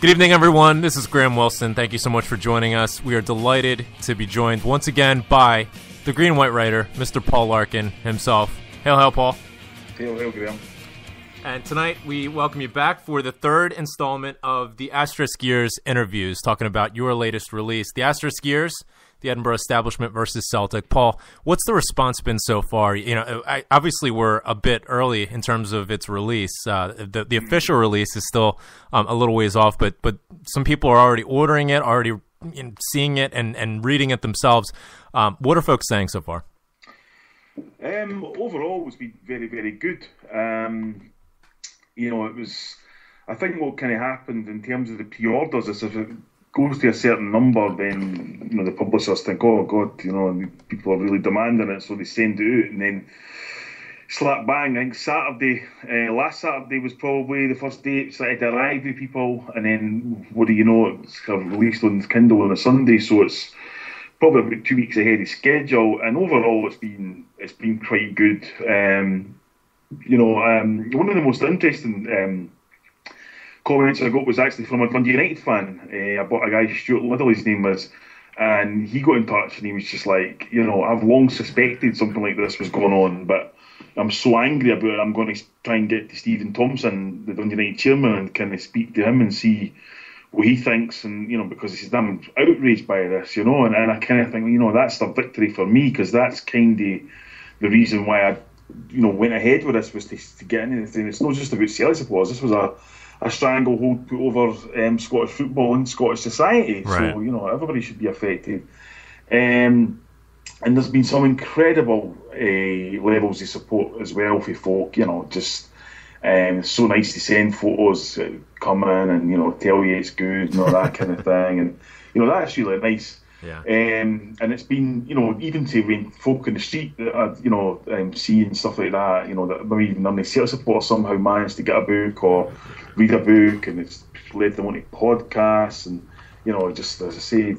Good evening, everyone. This is Graham Wilson. Thank you so much for joining us. We are delighted to be joined once again by the green and white writer, Mr. Paul Larkin himself. Hail, Paul. Hail, Graham. And tonight we welcome you back for the third installment of the Asterisk Years Interviews, talking about your latest release, the Asterisk Years, the Edinburgh Establishment versus Celtic. Paul, what's the response been so far? You know, obviously we're a bit early in terms of its release. The official release is still a little ways off, but some people are already ordering it, already seeing it and reading it themselves. What are folks saying so far? Overall, it's been very, very good. I think what kind of happened in terms of the pre-orders is if it goes to a certain number, then the publishers think, oh God, people are really demanding it, so they send it out, and then slap bang. I think last Saturday was probably the first day it started to arrive with people, and then what do you know, it's kind of released on Kindle on a Sunday, so it's probably about 2 weeks ahead of schedule, and overall it's been quite good. One of the most interesting comments I got was actually from a Dundee United fan. I bought a guy, Stuart Liddell, his name was, and he got in touch and he was just like, I've long suspected something like this was going on, but I'm so angry about it, I'm going to try and get to Stephen Thompson, the Dundee United chairman, and kind of speak to him and see what he thinks, and because he's damn outraged by this, and I kind of think, that's the victory for me, because that's kind of the reason why I went ahead with this, was to get into the thing. It's not just about Celtic supporters. This was a stranglehold put over Scottish football and Scottish society. Right. So, everybody should be affected. And there's been some incredible levels of support as well for folk, it's so nice to send photos, come in and, tell you it's good and all that kind of thing. And, that's really nice. Yeah. And it's been, even to when folk in the street that I see and stuff like that, that maybe even on the Celtic supporters somehow managed to get a book or read a book, and it's led them on to podcasts, and just as I said,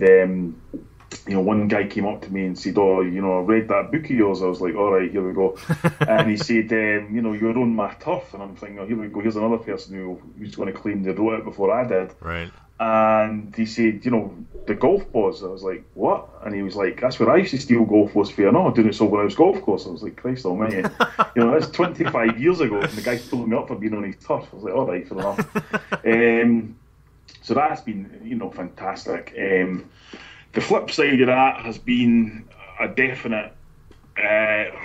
one guy came up to me and said, "Oh, I read that book of yours." I was like, "All right, here we go." And he said, "You're on my turf," and I'm thinking, "Oh, here we go. Here's another person who's going to claim they wrote it before I did." Right. And he said, the golf balls. I was like, what? And he was like, that's where I used to steal golf balls for. No, doing it so when I was golf course. I was like, Christ almighty. That's 25 years ago, and the guy's pulling me up for being on his turf. I was like, all right, fair enough. So that's been, fantastic. The flip side of that has been a definite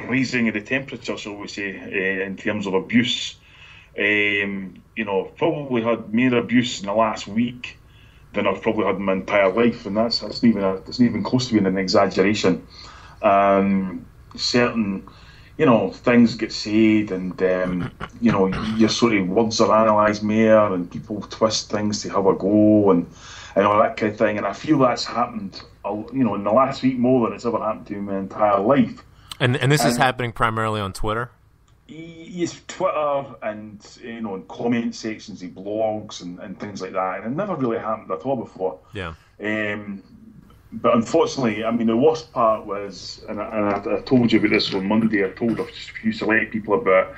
raising of the temperature, shall we say, in terms of abuse. Probably had more abuse in the last week than I've probably had in my entire life, and that's not even close to being an exaggeration. Certain, things get said, and your sort of words are analysed more, and people twist things to have a go, and all that kind of thing. And I feel that's happened, in the last week more than it's ever happened to me in my entire life. And this is happening primarily on Twitter? Yes, Twitter and in comment sections of blogs and things like that, and it never really happened at all before. Yeah. But unfortunately, the worst part was, and I told you about this on Monday. I told just a few select people about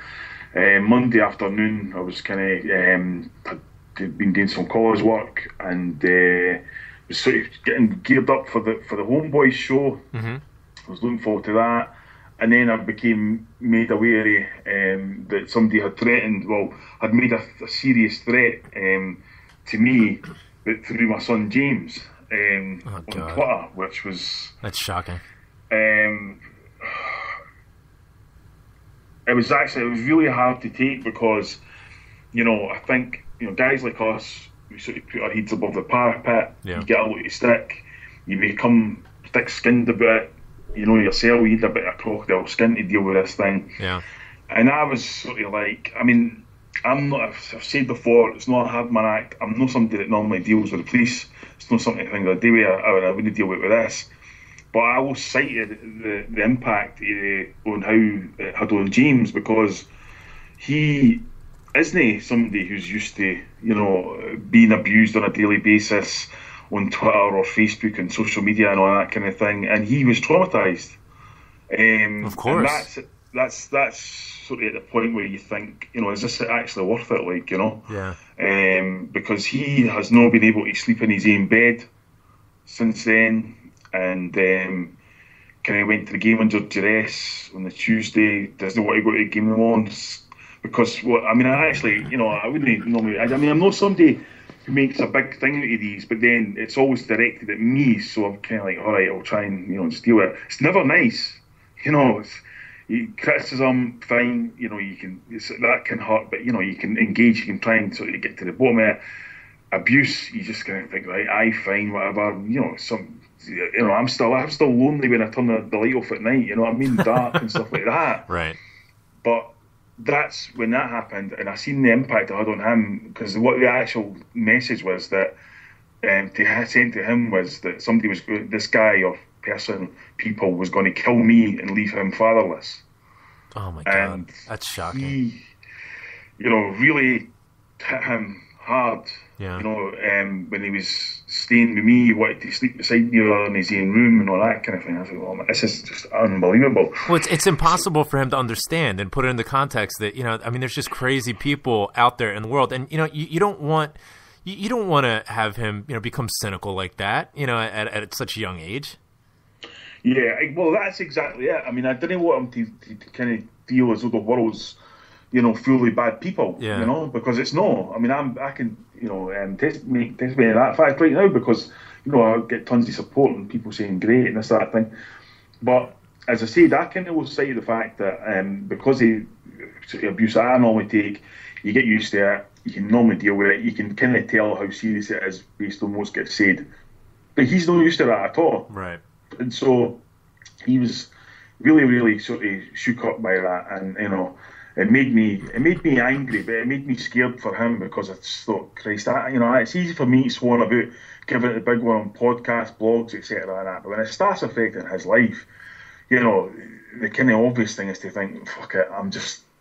Monday afternoon. I was kind of had been doing some college work and was sort of getting geared up for the Homeboys show. Mm-hmm. I was looking forward to that. And then I became made aware that somebody had had made a serious threat to me, but through my son James on Twitter, which was... That's shocking. It was really hard to take because, I think, guys like us, we sort of put our heads above the parapet, You get a lot of stick, you become thick-skinned about it, yourself, you need a bit of crocodile skin to deal with this thing. Yeah. And I was sort of like, I'm not, I've said before, it's not a hard man act. I'm not somebody that normally deals with the police. It's not something I do with. I wouldn't deal with this. But I was cited the impact on how it had on James, because he isn't somebody who's used to, being abused on a daily basis on Twitter or Facebook and social media and all that kind of thing, and he was traumatised. Of course. that's sort of at the point where you think, is this actually worth it? Like, Yeah. because he has not been able to sleep in his own bed since then, and kind of went to the game under duress on the Tuesday. Doesn't want to go to the game on because, I actually, I wouldn't normally. I'm not somebody who makes a big thing out of these, but then it's always directed at me, so I'm kind of like, all right, I'll try and just deal with it. It's never nice, criticism, fine, you can, that can hurt, but you can engage, you can try and sort of get to the bottom of it. Abuse, you just kind of think, right, aye, fine, whatever, I'm still lonely when I turn the light off at night, dark and stuff like that. Right. But that's when that happened, and I seen the impact it had on him, because what the actual message was that sent to him was that this guy or person, people, was going to kill me and leave him fatherless. Oh my God, that's shocking. He, really hit him hard. Yeah. When he was staying with me, he wanted to sleep beside me in his own room and all that kind of thing. I was like, oh, this is just unbelievable. Well, it's impossible for him to understand and put it in the context that, there's just crazy people out there in the world. And, you don't want to have him, become cynical like that, at such a young age. Yeah, well, that's exactly it. I didn't want him to kind of feel as though the world's, fully bad people, because it's not. I can, test me that fact right now, because, I get tons of support and people saying great and this, that thing. But as I said, I kind of will cite the fact that because of the abuse that I normally take, you get used to it, you can normally deal with it, you can kind of tell how serious it is based on what gets said. But he's not used to that at all. Right. And so he was really, really sort of shook up by that, and it made me angry, but it made me scared for him, because I just thought, Christ, it's easy for me to swan about giving it the big one on podcasts, blogs, etc. and that, but when it starts affecting his life, the kind of obvious thing is to think, fuck it,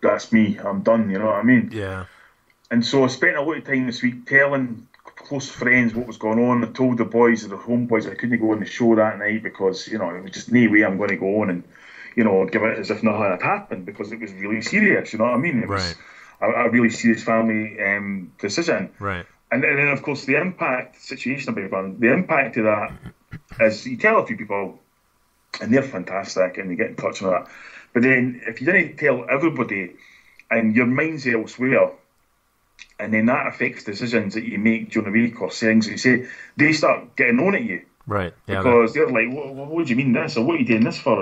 that's me, I'm done, you know what I mean? Yeah. And so I spent a lot of time this week telling close friends what was going on. I told the boys, the homeboys, I couldn't go on the show that night because, it was just no way I'm going to go on and, give it as if nothing had happened, because it was really serious, you know what I mean? It was a really serious family decision. Right. And then, of course, the situation of the impact of that is you tell a few people and they're fantastic and they get in touch with that. But then if you didn't tell everybody and your mind's elsewhere, and then that affects decisions that you make during the week or things that you say, they start getting on at you. Right. Yeah, because they're like, what do you mean this? Or what are you doing this for?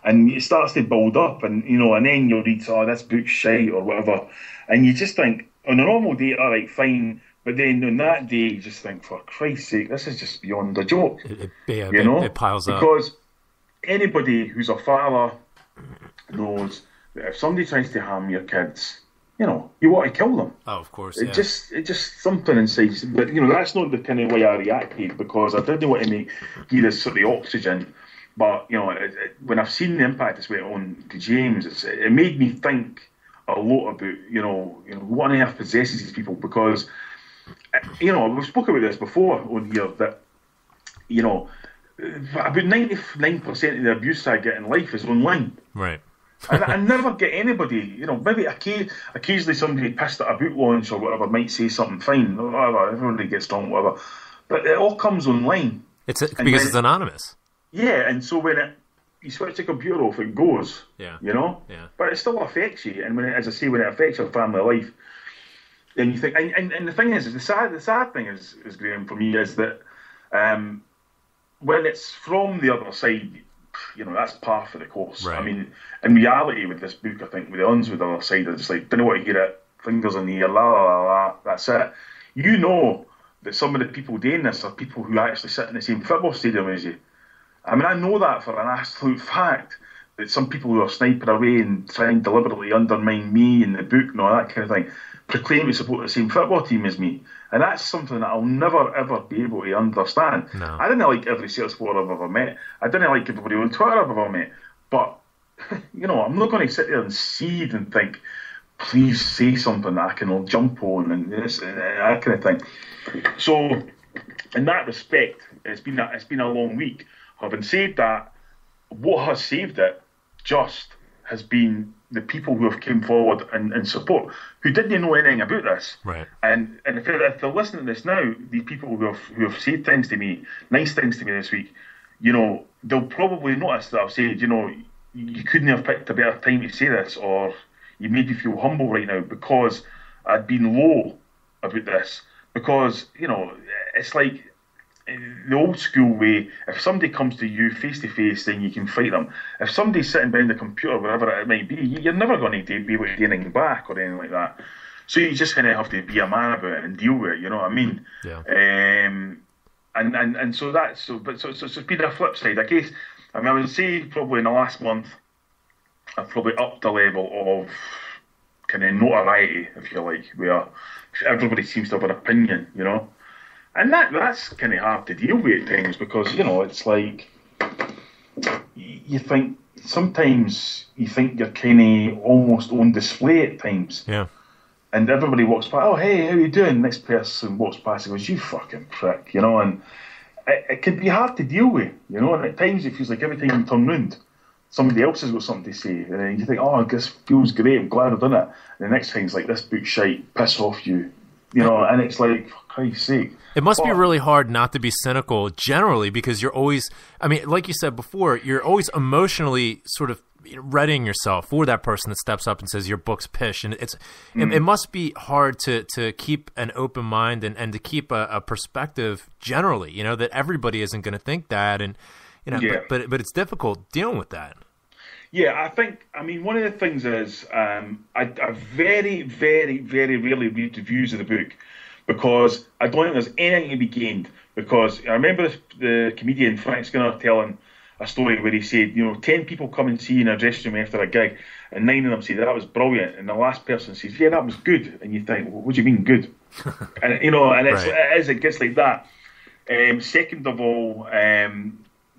And it starts to build up, and and then you'll read, this book's shite or whatever. And you just think, on a normal day, all right, fine. But then on that day, you just think, for Christ's sake, this is just beyond a joke. It piles up. Because anybody who's a father knows that if somebody tries to harm your kids, you want to kill them. Oh, of course. It just something inside. But that's not the kind of way I reacted, because I didn't want to give this sort of oxygen. But when I've seen the impact it's went on to James, it made me think a lot about what on earth possesses these people, because we've spoken about this before on here that about 99% of the abuse I get in life is online. Right. I never get anybody, maybe occasionally somebody pissed at a boot launch or whatever might say something fine, or whatever, everybody gets drunk, whatever. But it all comes online. It's because it's anonymous. Yeah, and so when you switch the computer off, it goes. Yeah. Yeah. But it still affects you, and when it affects your family life, then you think, and the thing is the sad thing is Graham, for me, is that when it's from the other side, that's par for the course. Right. In reality, with this book, I think with the uns with the other side, I just didn't want to hear it. Fingers in the ear, la la la. That's it. That some of the people doing this are people who actually sit in the same football stadium as you. I know that for an absolute fact. That some people who are sniping away and trying deliberately undermine me and the book and all that kind of thing, proclaim to support the same football team as me. And that's something that I'll never, ever be able to understand. No. I didn't like every Celtic supporter I've ever met. I didn't like everybody on Twitter I've ever met. But, I'm not going to sit there and seethe and think, please say something that I can jump on and this and that kind of thing. So, in that respect, it's been a long week. Having said that, what has saved it has been the people who have come forward and support, who didn't know anything about this. Right. And if they're listening to this now, these people who have said things to me, nice things to me this week, they'll probably notice that I've said, you couldn't have picked a better time to say this, or you made me feel humble right now because I'd been low about this. Because, it's like the old school way, if somebody comes to you face to face, then you can fight them. If somebody's sitting behind the computer, wherever it might be, you're never going to be able to do anything back or anything like that. So you just kind of have to be a man about it and deal with it, you know what I mean? Yeah. And so it's been a flip side. I guess, I would say probably in the last month, I've probably upped the level of kind of notoriety, if you like, where everybody seems to have an opinion, And that's kind of hard to deal with at times because, it's like you think, sometimes you think you're kind of almost on display at times. Yeah. And everybody walks by, oh, hey, how you doing? Next person walks past and goes, you fucking prick, and it can be hard to deal with, and at times it feels like every time you turn round, somebody else has got something to say, and then you think, oh, this feels great, I'm glad I've done it. And the next thing's like, this book's shite, piss off you, and it's like, for Christ's sake. It must be really hard not to be cynical generally because you're always, like you said before, you're always emotionally sort of readying yourself for that person that steps up and says your book's pish. And it must be hard to keep an open mind and to keep a perspective generally, that everybody isn't going to think that. And, but it's difficult dealing with that. Yeah, I think, one of the things is I very, very, very rarely read reviews of the book because I don't think there's anything to be gained. Because I remember the comedian Frank Skinner telling a story where he said, 10 people come and see you in a dressing room after a gig, and 9 of them say that was brilliant, and the last person says, yeah, that was good. And you think, well, what do you mean good? And it gets like that. Second of all,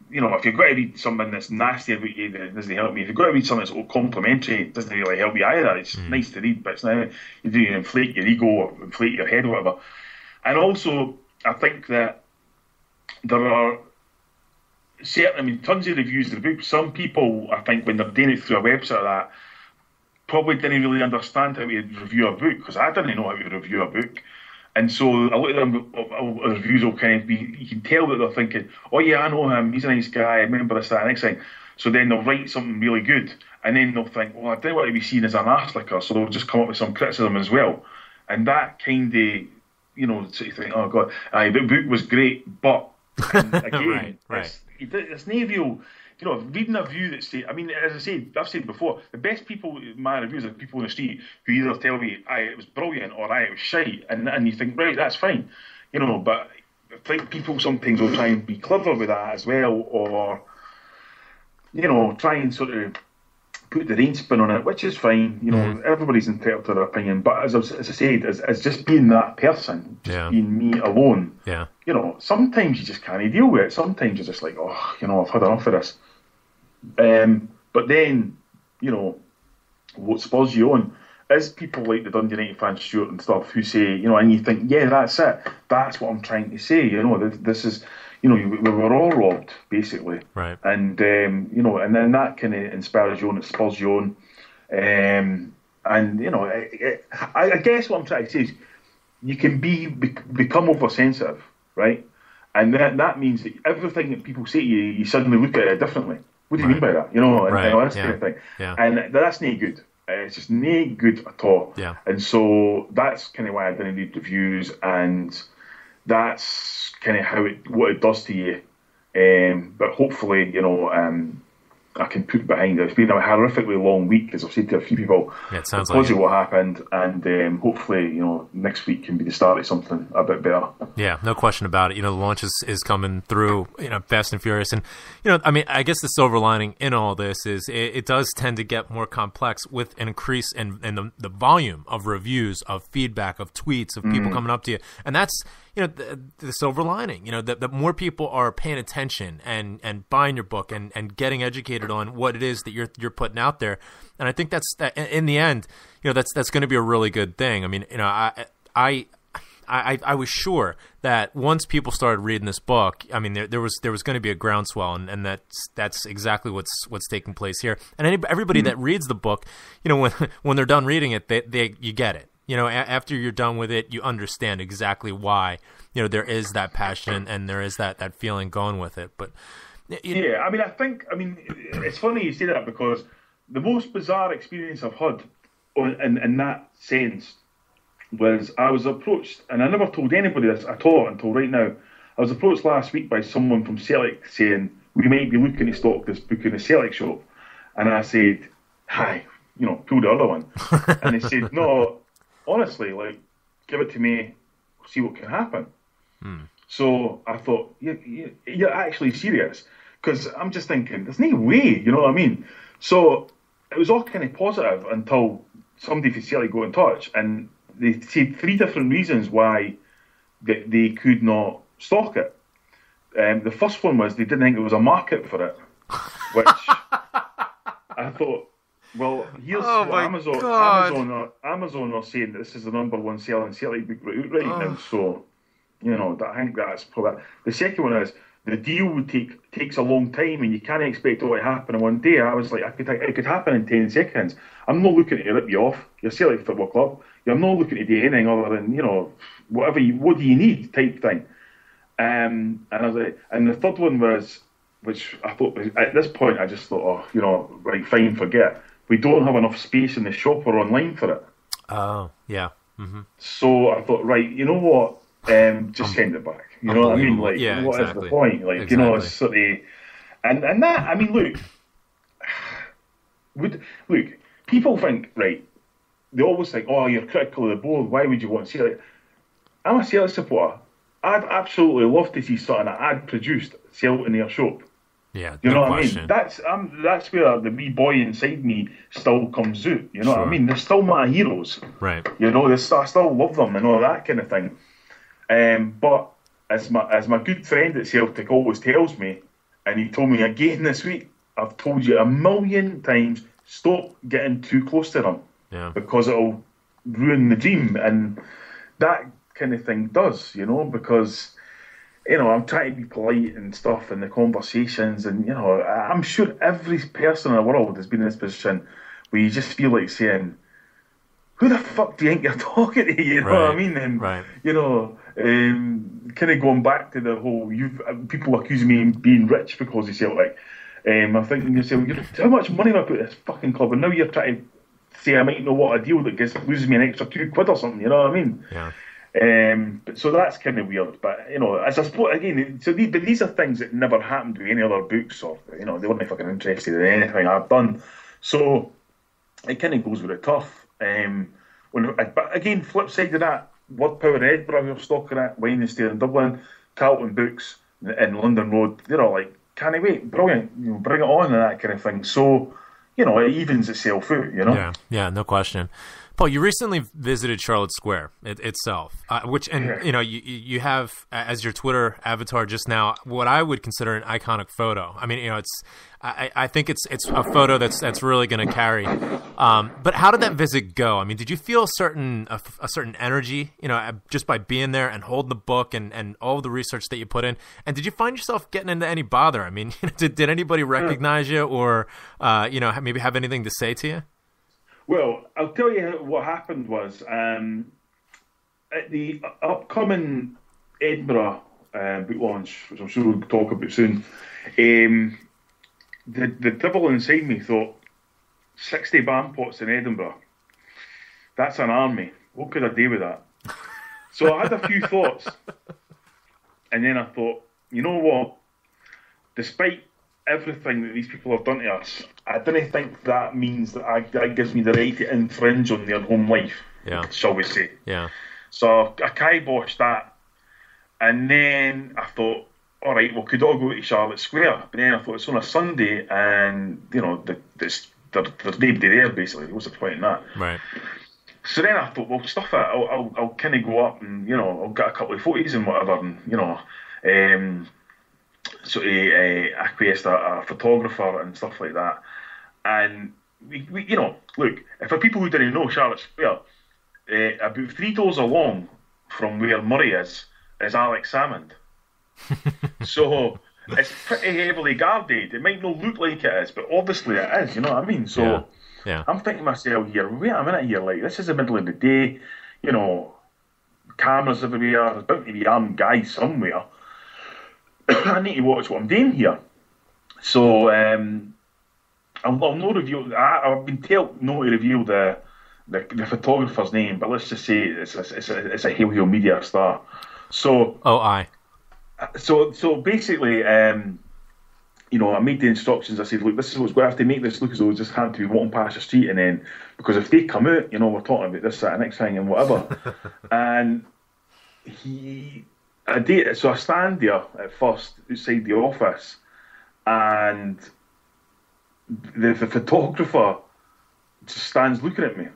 if you've got to read something that's nasty about you, that doesn't help me. If you've got to read something that's complimentary, it doesn't really help you either. It's nice to read, but it's not, you do inflate your ego or inflate your head or whatever. And also, I think that there are tons of reviews of the book. Some people, I think, when they're doing it through a website like that, probably didn't really understand how to review a book, because I didn't know how to review a book. And so a lot of them reviews will kind of be, you can tell that they're thinking, oh yeah, I know him, he's a nice guy, I remember this, that, next thing. So then they'll write something really good, and then they'll think, well, I don't want to be seen as an arse licker, so they'll just come up with some criticism as well. And that kind of, so you think, oh God, the book was great, but, and again, right. It's no real, reading a review that say, as I said, I've said before, the best people, my reviews are people on the street who either tell me, it was brilliant, or it was shite, and you think, right, that's fine, but I think people sometimes will try and be clever with that as well, or, try and sort of put their own spin on it, which is fine, everybody's entitled to their opinion, but as I said, as just being that person, being me alone, sometimes you just can't deal with it. Sometimes you're just like, oh, I've had enough of this. But then, what spurs you on is people like the Dundee United fan Stuart and stuff who say, and you think, yeah, that's it. That's what I'm trying to say. This is, we were all robbed, basically. Right. And, and then that kind of inspires you on, it spurs you on. And, I guess what I'm trying to say is you can become oversensitive, right? And that means that everything that people say to you, you suddenly look at it differently. What do you mean by that? And this kind of thing. Yeah. And that's not good. It's just not good at all. Yeah. And so that's kind of why I didn't read reviews, and that's kind of what it does to you. But hopefully, I can put behind it. It's been a horrifically long week, as I've said to a few people. Yeah, it sounds like what it. happened, and hopefully, next week can be the start of something a bit better. Yeah, no question about it. The launch is coming through, fast and furious. And, I guess the silver lining in all this is it does tend to get more complex with an increase in the volume of reviews, of feedback, of tweets, of people coming up to you. And that's, the silver lining, that more people are paying attention and buying your book and getting educated on what it is that you're putting out there. And I think that's in the end, that's going to be a really good thing. I I was sure that once people started reading this book, I mean, there was going to be a groundswell, and that's exactly what's taking place here. And everybody that reads the book, you know, when they're done reading it, you get it. You know, after you're done with it, you understand exactly why, you know, there is that passion and there is that feeling going with it. But yeah, I mean, it's funny you say that, because the most bizarre experience I've had in that sense was I was approached, and I never told anybody this at all until right now. I was approached last week by someone from Celtic saying, we might be looking to stock this book in the Celtic shop. And I said, hi, you know, pull the other one. And they said, no, honestly, like, give it to me, see what can happen. So I thought, you're actually serious? Because I'm just thinking, there's no way, you know what I mean? So it was all kind of positive until somebody from Celtic got in touch, and they said 3 different reasons why they could not stock it. The first one was they didn't think there was a market for it, which I thought, well, here's Amazon are saying that this is the #1 selling Celtic book right now, so, you know, I think that's probably... The second one is, the deal would takes a long time, and you can't expect it to happen in one day. I was like, it could happen in 10 seconds. I'm not looking to rip you off. You're Celtic Football Club. I'm not looking to do anything other than, you know, what do you need type thing. And I was like, and the third one was, which I thought, at this point, I just thought, oh, you know, right, fine, forget. We don't have enough space in the shop or online for it. Oh, yeah. Mm-hmm. So I thought, right, you know what? Just send it back. You know what I mean? Like, yeah, what exactly. is the point? Like, you know, it's sort of, and that, I mean, look, people think, right, they always think, oh, you're critical of the board, why would you want Celtic? I'm a Celtic supporter. I'd absolutely love to see something that I'd produced sell in their shop. Yeah, you know what question. I mean? That's where the wee boy inside me still comes out. You know what I mean? They're still my heroes. Right. You know, I still love them and all that kind of thing. But as my good friend at Celtic always tells me, and he told me again this week, I've told you 1,000,000 times, stop getting too close to them. Yeah. Because it'll ruin the dream. And that kind of thing does, you know, because, you know, I'm trying to be polite and stuff in the conversations, and, you know, I'm sure every person in the world has been in this position where you just feel like saying, who the fuck do you think you're talking to? You know what I mean? And, you know, kind of going back to the whole, people accusing me of being rich because of Celtic. I'm thinking to yourself, how much money have I put in this fucking club? And now you're trying to say I might know what a deal that loses me an extra £2 or something, you know what I mean? Yeah. So that's kind of weird, but, you know, as I suppose, again, but these are things that never happened with any other books, or, you know, they weren't fucking interested in anything I've done. So it kind of goes with it tough. But again, flip side of that, Word Power in Edinburgh, we're stocking at, Wednesday in Dublin, Carlton Books in London Road, they're all like, can't I wait, brilliant, you know, bring it on and that kind of thing. So, you know, it evens itself out, you know? Yeah, no question. Paul, you recently visited Charlotte Square itself, you know, you have as your Twitter avatar just now what I would consider an iconic photo. I mean, you know, I think it's a photo that's really going to carry. But how did that visit go? I mean, did you feel a certain energy, you know, just by being there and holding the book and all of the research that you put in? And did you find yourself getting into any bother? I mean, did anybody recognize you, or you know, maybe have anything to say to you? Well, I'll tell you what happened was, at the upcoming Edinburgh book launch, which I'm sure we'll talk about soon, the devil inside me thought, 60 bandpots in Edinburgh, that's an army. What could I do with that? So I had a few thoughts, and then I thought, you know what, despite everything that these people have done to us, I don't think that means that gives me the right to infringe on their home life, shall we say. Yeah. So I kiboshed that. And then I thought, all right, well, could all go to Charlotte Square? But then I thought, it's on a Sunday, and, you know, there's nobody there, basically. What's the point in that? Right. So then I thought, well, stuff it. I'll kind of go up and, you know, I'll get a couple of photos and whatever, and, you know, so he acquiesced a photographer and stuff like that. And, we you know, look, if for people who didn't know Charlotte Square, about 3 doors along from where Murray is Alex Salmond. So it's pretty heavily guarded. It might not look like it is, but obviously it is, you know what I mean? So Yeah. I'm thinking to myself here, wait a minute here, like, this is the middle of the day, you know, cameras everywhere, there's bound to be armed guys somewhere. I need to watch what I'm doing here. So I'll not reveal. I've been told not to reveal the photographer's name, but let's just say it's a Hail Media star. So So basically, you know, I made the instructions. I said, look, this is what's going to have to make this look as though we just have to be walking past the street, and then because if they come out, you know, we're talking about this, that, and next thing, and whatever. And I did. So I stand there at first outside the office, and the photographer just stands looking at me.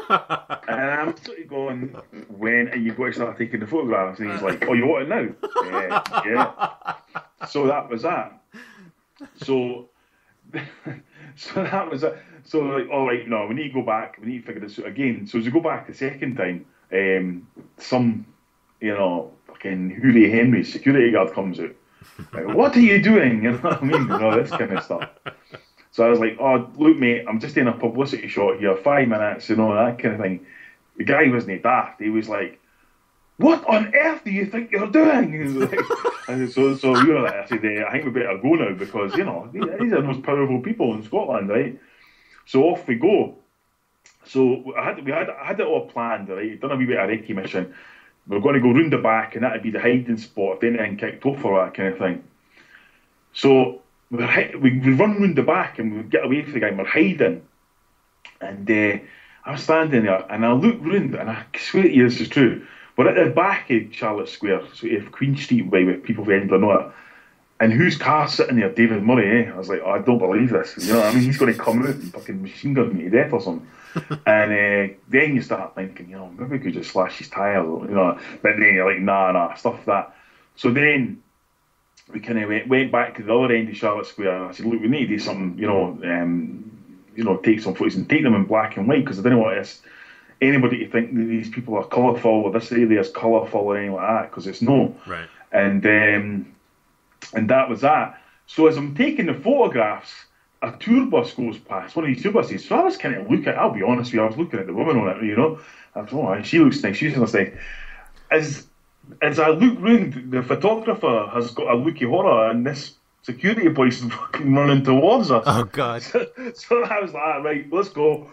And I'm sort of going, when are you going to start taking the photographs? And he's like, oh, you want it now? Yeah. So that was that. So that was it. So like, all right, no, we need to go back. We need to figure this out again. So as we go back the second time, some, you know, fucking Hooray Henry security guard comes out. Like, what are you doing? You know what I mean? You know, this kind of stuff. So I was like, oh, look, mate, I'm just doing a publicity shot here, 5 minutes, you know, that kind of thing. The guy wasn't daft. He was like, what on earth do you think you're doing? He was like, and so we were like, I said, I think we better go now because, you know, these are the most powerful people in Scotland, right? So off we go. So I had it all planned, right? Done a wee bit of recce mission. We were going to go round the back, and that'd be the hiding spot if anything kicked off or that kind of thing. So we run round the back and we get away from the guy and we're hiding. And I'm standing there and I look round and I swear to you this is true. We're at the back of Charlotte Square, so you have Queen Street way with people from Edinburgh. And whose car's sitting there? David Murray, eh? I was like, oh, I don't believe this. You know what I mean? He's going to come out and fucking machine gun me to death or something. And then you start thinking, you know, maybe we could just slash his tyre, you know. But then you're like, nah, stuff like that. So then we kind of went back to the other end of Charlotte Square, and I said, look, we need to do something, you know, take some photos and take them in black and white, because I didn't want anybody to think that these people are colourful, or this area is colourful or anything like that, because it's no. Right. And that was that. So as I'm taking the photographs, a tour bus goes past, one of these tour buses. So I was kind of looking, I'll be honest with you, I was looking at the woman on it, you know. I was, oh, she looks nice, she's nice. As I look round, the photographer has got a look of horror, and this security boy's fucking running towards us. Oh, God. So I was like, right, let's go.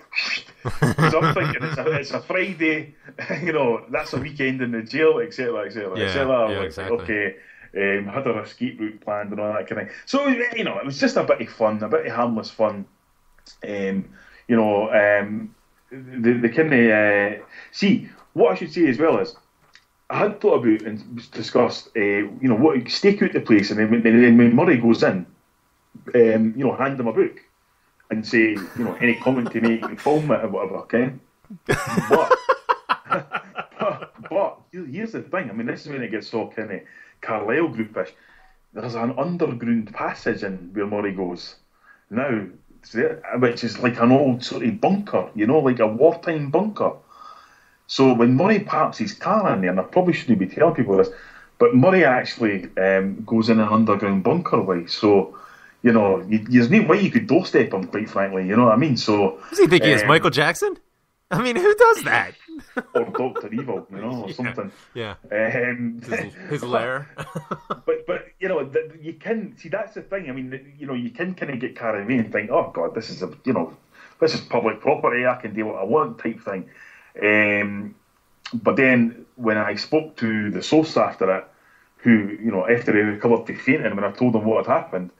So I'm thinking it's a Friday, you know, that's a weekend in the jail, etc., etc., etc. Yeah, exactly. Okay, had our escape route planned and all that kind of thing. So, you know, it was just a bit of fun, a bit of harmless fun. You know, the kind of... see, what I should say as well is, I had thought about and discussed, you know, what stake out the place, and then when Murray goes in, you know, hand him a book and say, you know, any comment to make, film it or whatever, okay? But here's the thing. I mean, this is when it gets so kind of Carlisle groupish. There's an underground passage in where Murray goes now, which is like an old sort of bunker, you know, like a wartime bunker. So when Murray parks his car in there, and I probably shouldn't be telling people this, but Murray actually goes in an underground bunker way. So, you know, there's no way you could doorstep him, quite frankly, you know what I mean? So, does he think he is Michael Jackson? I mean, who does that? Or Dr. Evil, you know, or something. Yeah. His lair. but you know, you can see, that's the thing. I mean, you know, you can kind of get carried away and think, oh God, this is this is public property. I can do what I want, type thing. But then when I spoke to the source after it, who, you know, after he recovered from fainting, when I told him what had happened,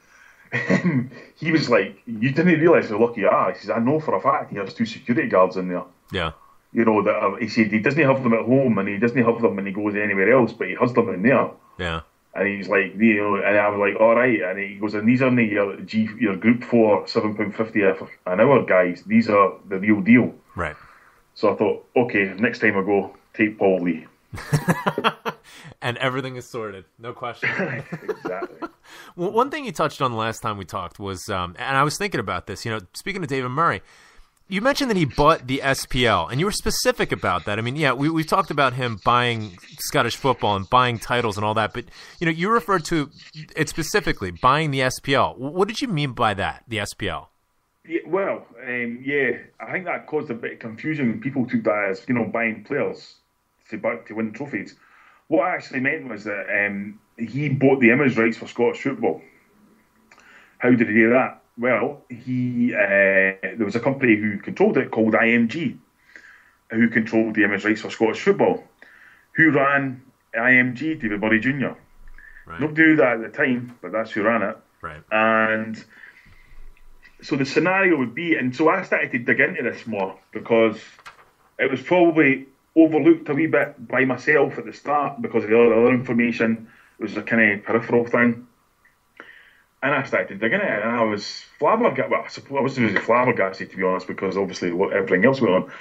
he was like, you didn't realise how lucky you are. He says, I know for a fact he has 2 security guards in there. Yeah. You know, he said he doesn't have them at home and he doesn't have them when he goes anywhere else, but he has them in there. Yeah. And he's like, you know, and I was like, all right. And he goes, and these are your Group 4 £7.50 an hour guys. These are the real deal. Right. So I thought, okay, next time I go, take Paul Lee. And everything is sorted, no question. Exactly. Well, one thing you touched on the last time we talked was, and I was thinking about this, you know, speaking of David Murray, You mentioned that he bought the SPL, and you were specific about that. I mean, yeah, we've talked about him buying Scottish football and buying titles and all that, but you referred to it specifically, buying the SPL. What did you mean by that, the SPL? Yeah, well, I think that caused a bit of confusion when people took that as buying players to win trophies. What I actually meant was that he bought the image rights for Scottish football. How did he do that? Well, there was a company who controlled it called IMG, who controlled the image rights for Scottish football. Who ran IMG? David Murray Jr. Right. Nobody knew that at the time, but that's who ran it. Right. And so the scenario would be, and so I started to dig into this more because it was probably overlooked a wee bit by myself at the start because of the other information. It was a kind of peripheral thing. And I started digging it, and I was flabbergasted. Well, I wasn't really flabbergasted, to be honest, because obviously everything else went on.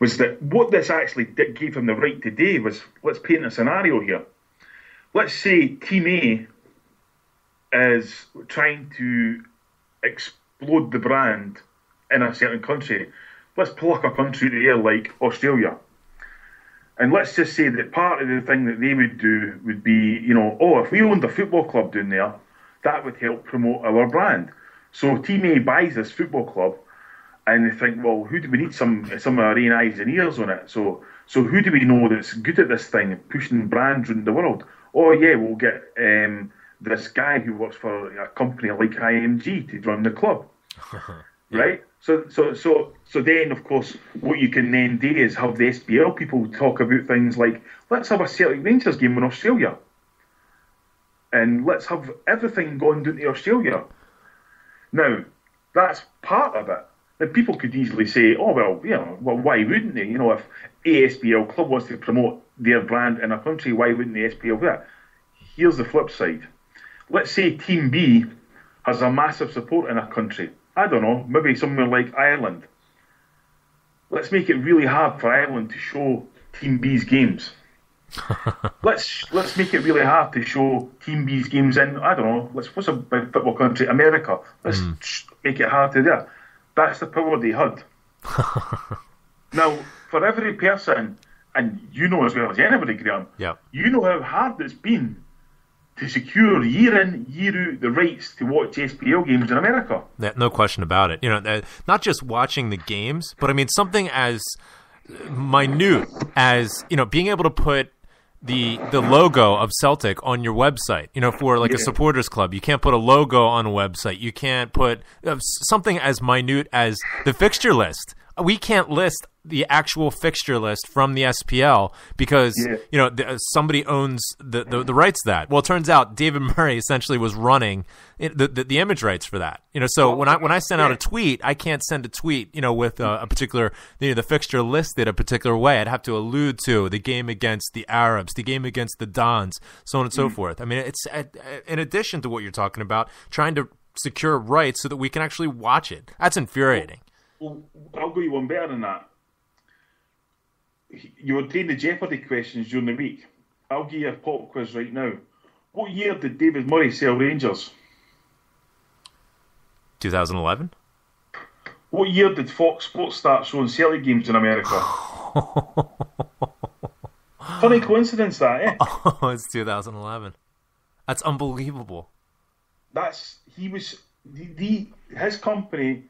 Was that what this actually gave him the right to do? Was, let's paint a scenario here. Let's say Team A is trying to explode the brand in a certain country. Let's pluck a country to the air like Australia. And let's just say that part of the thing that they would do would be, if we owned a football club down there, that would help promote our brand. So Team A buys this football club, and they think, well, who do we need? Some of our own eyes and ears on it. So who do we know that's good at this thing, pushing brands around the world? Oh yeah, we'll get this guy who works for a company like IMG to run the club, Yeah. right? So then, of course, what you can then do is have the SPL people talk about things like, let's have a Celtic Rangers game in Australia. And let's have everything going down to Australia. Now, that's part of it. And people could easily say, oh, well, why wouldn't they? If ASPL club wants to promote their brand in a country, why wouldn't the SPL do that? Here's the flip side. Let's say Team B has a massive support in a country. I don't know, maybe somewhere like Ireland. Let's make it really hard for Ireland to show Team B's games. Let's make it really hard to show Team B's games in, I don't know, what's a big football country? America. Let's make it hard to do that. That's the power they had. Now, for every person, and you know as well as anybody, Graham, you know how hard it's been to secure year in, year out the rights to watch SPL games in America. No question about it. Not just watching the games, but I mean something as minute as being able to put the logo of Celtic on your website. For like a supporters club, you can't put a logo on a website. You can't put something as minute as the fixture list. We can't list the actual fixture list from the SPL because somebody owns the rights to that. Well, it turns out David Murray essentially was running the image rights for that. So when I send out a tweet, I can't send a tweet with a particular the fixture listed a particular way. I'd have to allude to the game against the Arabs, the game against the Dons, so on and so forth. I mean, it's in addition to what you're talking about, trying to secure rights so that we can actually watch it. That's infuriating. Well, I'll go you one better than that. You were doing the Jeopardy questions during the week. I'll give you a pop quiz right now. What year did David Murray sell Rangers? 2011. What year did Fox Sports start showing Celtic games in America? Funny coincidence that, eh? Oh, it's 2011. That's unbelievable. His company,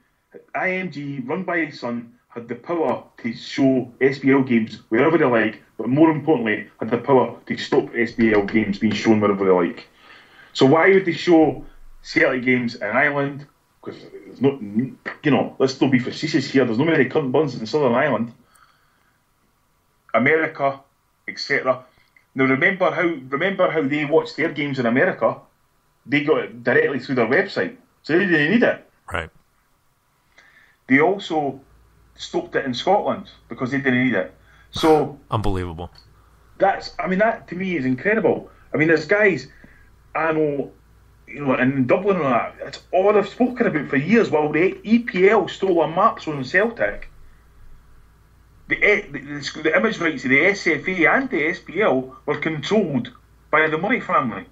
IMG, run by his son, had the power to show SPL games wherever they like, but more importantly, had the power to stop SPL games being shown wherever they like. So why would they show Celtic games in Ireland? Because there's no, let's not be facetious here, there's no many cunt buns in Southern Ireland. America, etc. Now remember how they watched their games in America? They got it directly through their website, so they didn't need it. Right. They also stopped it in Scotland because they didn't need it. So unbelievable. That to me is incredible. I mean, there's guys I know, in Dublin and that. It's all I've spoken about for years. While the EPL stole our maps on Celtic, the image rights of the SFA and the SPL were controlled by the Murray family.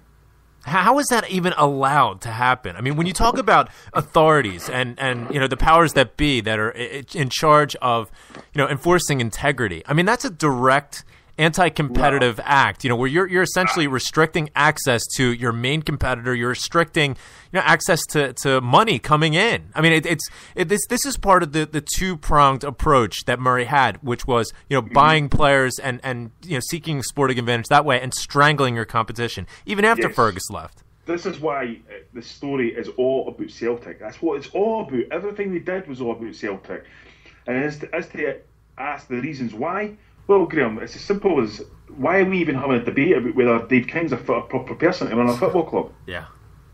How is that even allowed to happen? I mean, when you talk about authorities and the powers that be that are in charge of, enforcing integrity, I mean, that's a direct anti-competitive act, where you're essentially restricting access to your main competitor. You're restricting, access to money coming in. I mean, this is part of the two-pronged approach that Murray had, which was, buying players and seeking sporting advantage that way and strangling your competition, even after Fergus left. This is why the story is all about Celtic. That's what it's all about. Everything they did was all about Celtic. And as to ask the reasons why, well, Graham, it's as simple as, why are we even having a debate about whether Dave King's a proper person to run a football club? Yeah.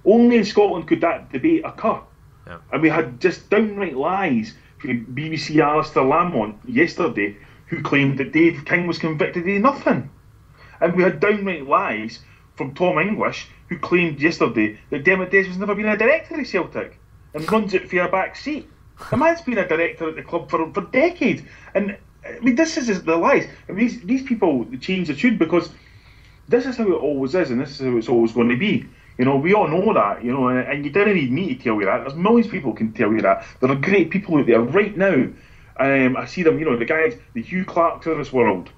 Only in Scotland could that debate occur. Yeah. And we had just downright lies from BBC Alistair Lamont yesterday, who claimed that Dave King was convicted of nothing. And we had downright lies from Tom English, who claimed yesterday that Dermot Des has never been a director of Celtic and runs it for a back seat. The man's been a director at the club for decades. And I mean, this is the lies. I mean, these people change the tune because this is how it always is, and this is how it's always going to be. We all know that, and you don't need me to tell you that. There's millions of people who can tell you that. There are great people out there right now. I see them, the guys, the Hugh Clarks of this world,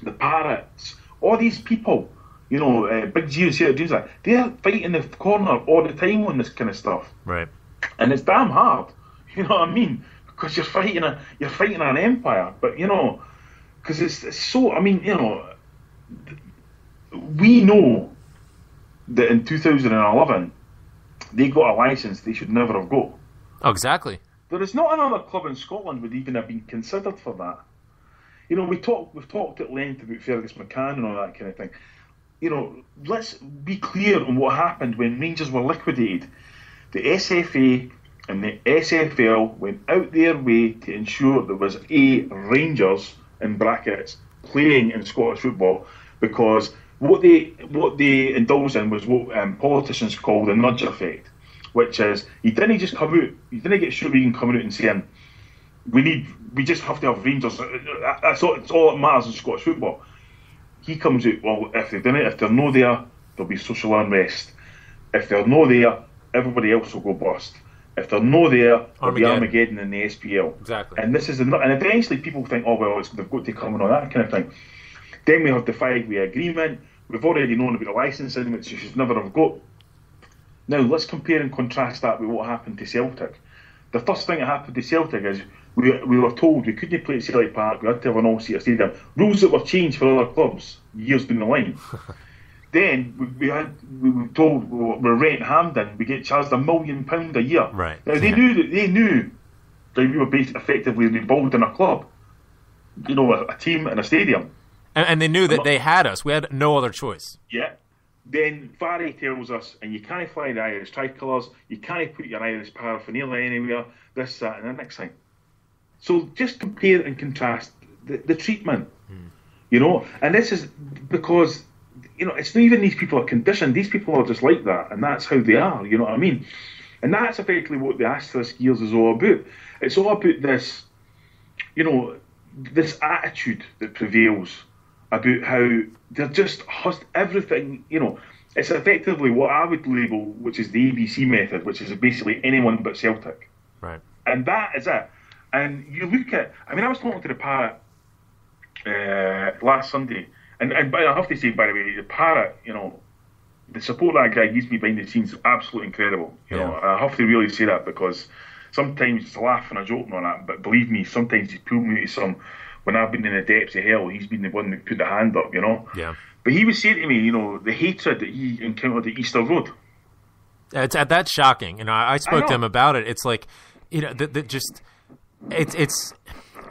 the Parrots, all these people, Big G and Sarah Jones, they're fighting the corner all the time on this kind of stuff. Right. And it's damn hard. You know what I mean? Because you're fighting an empire, but because it's so. I mean, we know that in 2011 they got a license they should never have got. Oh, exactly. There is not another club in Scotland would even have been considered for that. We've talked at length about Fergus McCann and all that kind of thing. Let's be clear on what happened when Rangers were liquidated. The SFA and the SFL went out their way to ensure there was Rangers, in brackets, playing in Scottish football, because what they indulged in was what politicians call the nudge effect, which is you didn't just come out, you didn't get Stuart Regan coming out and saying we just have to have Rangers. That's all. It's all that matters in Scottish football. He comes out, well, if they're not there, there'll be social unrest. If they're not there, everybody else will go bust. If they're not there, there'll be Armageddon in the SPL. Exactly. And this is and eventually people think, oh well, they've got to come and all that kind of thing. Then we have the 5-way agreement. We've already known about the licensing, which you should never have got. Now let's compare and contrast that with what happened to Celtic. The first thing that happened to Celtic is we were told we couldn't play at Celtic Park. We had to have an all-seater stadium. Rules that were changed for other clubs years down the line. Then we were told we're renting Hampden, we get charged £1 million a year. Right. Now they knew that we were effectively rebuilding a club, a team and a stadium. And they knew that they had us. We had no other choice. Yeah. Then Farry tells us, and you can't fly the Irish tricolours, you can't put your Irish paraphernalia anywhere, this, that, and the next thing. So just compare and contrast the treatment, and this is because. It's not even these people are conditioned. These people are just like that, and that's how they are. You know what I mean? And that's effectively what the Asterisk Years is all about. It's all about this, this attitude that prevails about how they're just everything. It's effectively what I would label, which is the ABC method, which is basically anyone but Celtic. Right. And that is it. And you look at. I mean, I was talking to the Parrot last Sunday. And I have to say, by the way, the Parrot, the support that guy gives me behind the scenes is absolutely incredible. I have to really say that because sometimes it's a laugh and a joke on that, but believe me, sometimes he's pulled me to some, when I've been in the depths of hell, he's been the one that put the hand up, Yeah. But he was saying to me, the hatred that he encountered at Easterwood. That's shocking. I spoke to him about it. It's like, it's.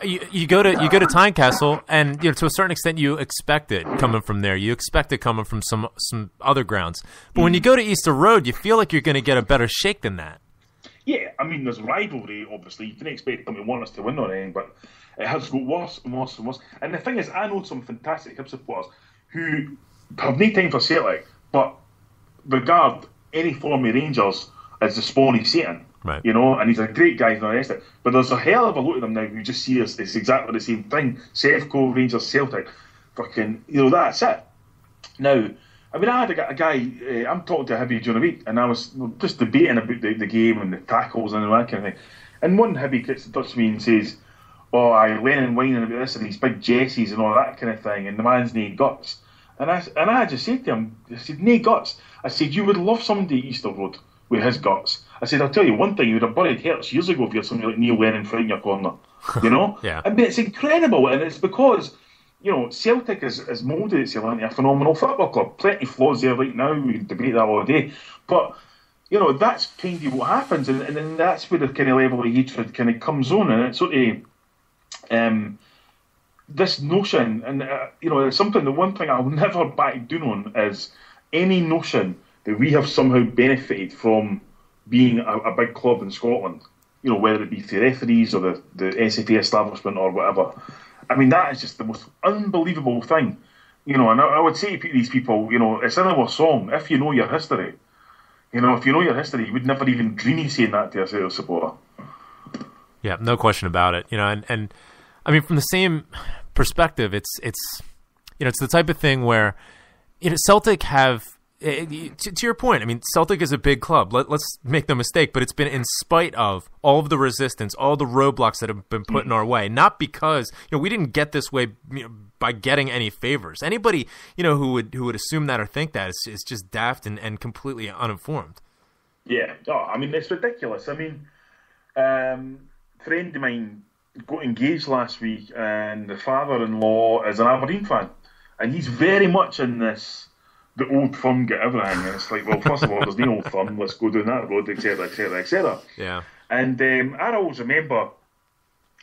You go to Tynecastle, and to a certain extent you expect it coming from there. You expect it coming from some other grounds. But when you go to Easter Road, you feel like you're going to get a better shake than that. Yeah, I mean, there's rivalry, obviously. You can expect them to want us to win or anything, but it has got worse and worse and worse. And the thing is, I know some fantastic Hib supporters who have no time for Celtic, but regard any form of Rangers as the spawn of Satan. Right. And he's a great guy and all the rest of it. But there's a hell of a lot of them now who just see us as exactly the same thing. Sevco, Rangers, Celtic. Fucking, that's it. Now, I mean, I had a guy, I'm talking to a Hibby during the week, and I was just debating about the game and the tackles and all that kind of thing. And one Hibby gets in touch with me and says, "Oh, I Lennon whining about this and these big Jessies and all that kind of thing, and the man's nae guts." And I just said to him, I said, "Nae guts." I said, "You would love somebody at Easterwood with his guts." I said, "I'll tell you one thing, you would have buried Hertz years ago if you had somebody like Neil Lennon fighting your corner." You know? Yeah. I mean, it's incredible, and it's because, you know, Celtic has moulded itself into a phenomenal football club. Plenty of flaws there right now, we can debate that all day. But, you know, that's kind of what happens, and then that's where the kind of level of hatred kind of comes on, and it's sort of this notion, and, you know, it's something, the one thing I'll never back down on is any notion that we have somehow benefited from being a big club in Scotland, you know, whether it be through referees or the SFA establishment or whatever. I mean, that is just the most unbelievable thing. You know, and I would say to these people, you know, it's in our song, if you know your history. You know, if you know your history, you would never even dream of saying that to a Celtic supporter. Yeah, no question about it. You know, and I mean, from the same perspective, it's you know, it's the type of thing where, you know, Celtic have, to your point, I mean, Celtic is a big club. Let's make no mistake, but it's been in spite of all of the resistance, all the roadblocks that have been put in our way. Not because, you know, we didn't get this way, you know, by getting any favors. Anybody, you know, who would assume that or think that is just daft and completely uninformed. Yeah, I mean, it's ridiculous. I mean, friend of mine got engaged last week, and the father-in-law is an Aberdeen fan, and he's very much in this, the old firm get everything, and it's like, well, first of all, there's no old firm, let's go down that road, etc., etc., etc. Yeah. And I always remember,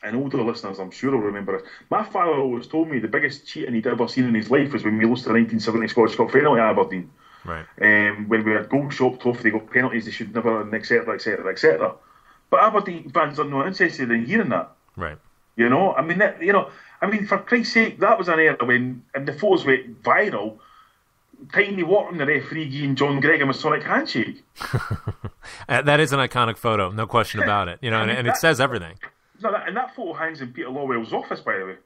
and older listeners I'm sure will remember it, my father always told me the biggest cheating he'd ever seen in his life was when we lost the 1970 Scottish Cup final at Aberdeen. Right. When we had goal shop tough, they got penalties they should never, and etc., etc., etc. But Aberdeen fans are not interested in hearing that. Right. You know, I mean, for Christ's sake, that was an era when, and the photos went viral, Tiny Wharton, the referee, giving John Gregg a Masonic handshake. That is an iconic photo, no question about it. You know, and it says everything. No, and that photo hangs in Peter Lawwell's office, by the way.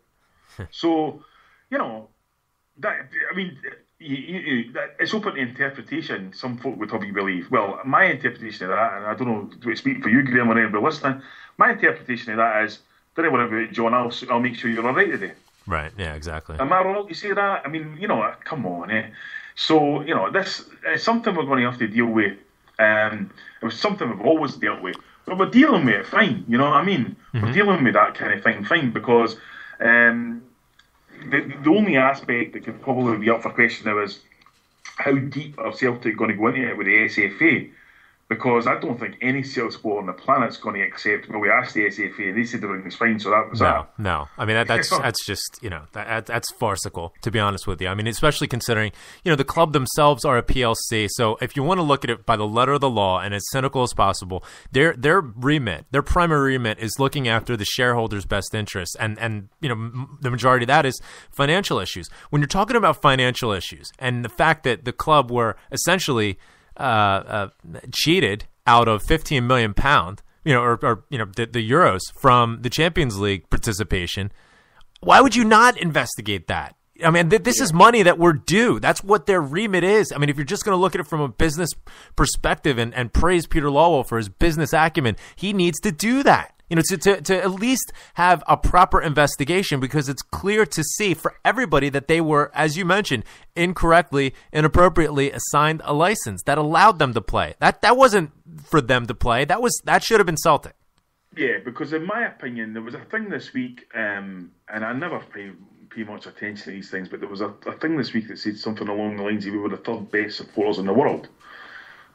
So, you know, that, I mean, it's open to interpretation. Some folk would probably believe. Well, my interpretation of that, and I don't know, do I speak for you, Graham, or anybody listening? My interpretation of that is, don't worry about it, John, I'll make sure you're all right today. Right, yeah, exactly. Am I wrong to say that? I mean, you know, come on, eh? So, you know, this is something we're going to have to deal with. It was something we've always dealt with. But we're dealing with it fine, you know what I mean? Mm-hmm. We're dealing with that kind of thing fine, because the only aspect that could probably be up for question now is how deep are Celtic going to go into it with the SFA? Because I don't think any Celtic supporter on the planet's going to accept, well, we asked the SFA and they said everything was fine, so that was that. No. I mean, that's just, you know, that's farcical, to be honest with you. I mean, especially considering, you know, the club themselves are a PLC, so if you want to look at it by the letter of the law and as cynical as possible, their remit, their primary remit is looking after the shareholders' best interests, and you know, the majority of that is financial issues. When you're talking about financial issues and the fact that the club were essentially cheated out of £15 million, you know, or you know, the euros from the Champions League participation, why would you not investigate that? I mean, this is money that we're due. That's what their remit is. I mean, if you're just going to look at it from a business perspective and praise Peter Lawwell for his business acumen, he needs to do that. You know, to at least have a proper investigation, because it's clear to see for everybody that they were, as you mentioned, incorrectly, inappropriately assigned a license that allowed them to play. That wasn't for them to play. That should have been Celtic. Yeah, because in my opinion, there was a thing this week, and I never pay much attention to these things, but there was a thing this week that said something along the lines of we were the third best supporters in the world.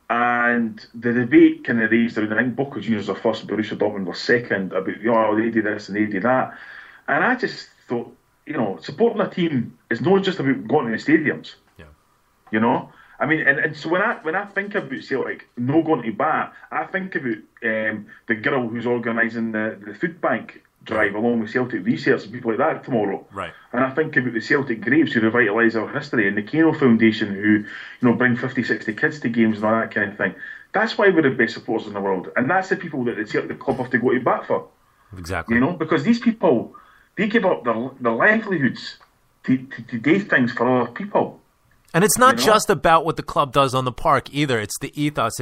And the debate kind of raised around, I think Boca Juniors were first, Borussia Dortmund were second, about, oh, they did this and they did that. And I just thought, you know, supporting a team is not just about going to the stadiums. Yeah. You know? I mean, and so when I think about Celtic no going to bat, I think about the girl who's organising the food bank drive along with Celtic Research and people like that tomorrow. Right. And I think about the Celtic Graves who revitalise our history, and the Kano Foundation who, you know, bring 50, 60 kids to games and all that kind of thing. That's why we're the best supporters in the world, and that's the people that the club have to go to bat for. Exactly. You know, because these people, they give up their livelihoods to do things for other people. And it's not just about what the club does on the park either. It's the ethos.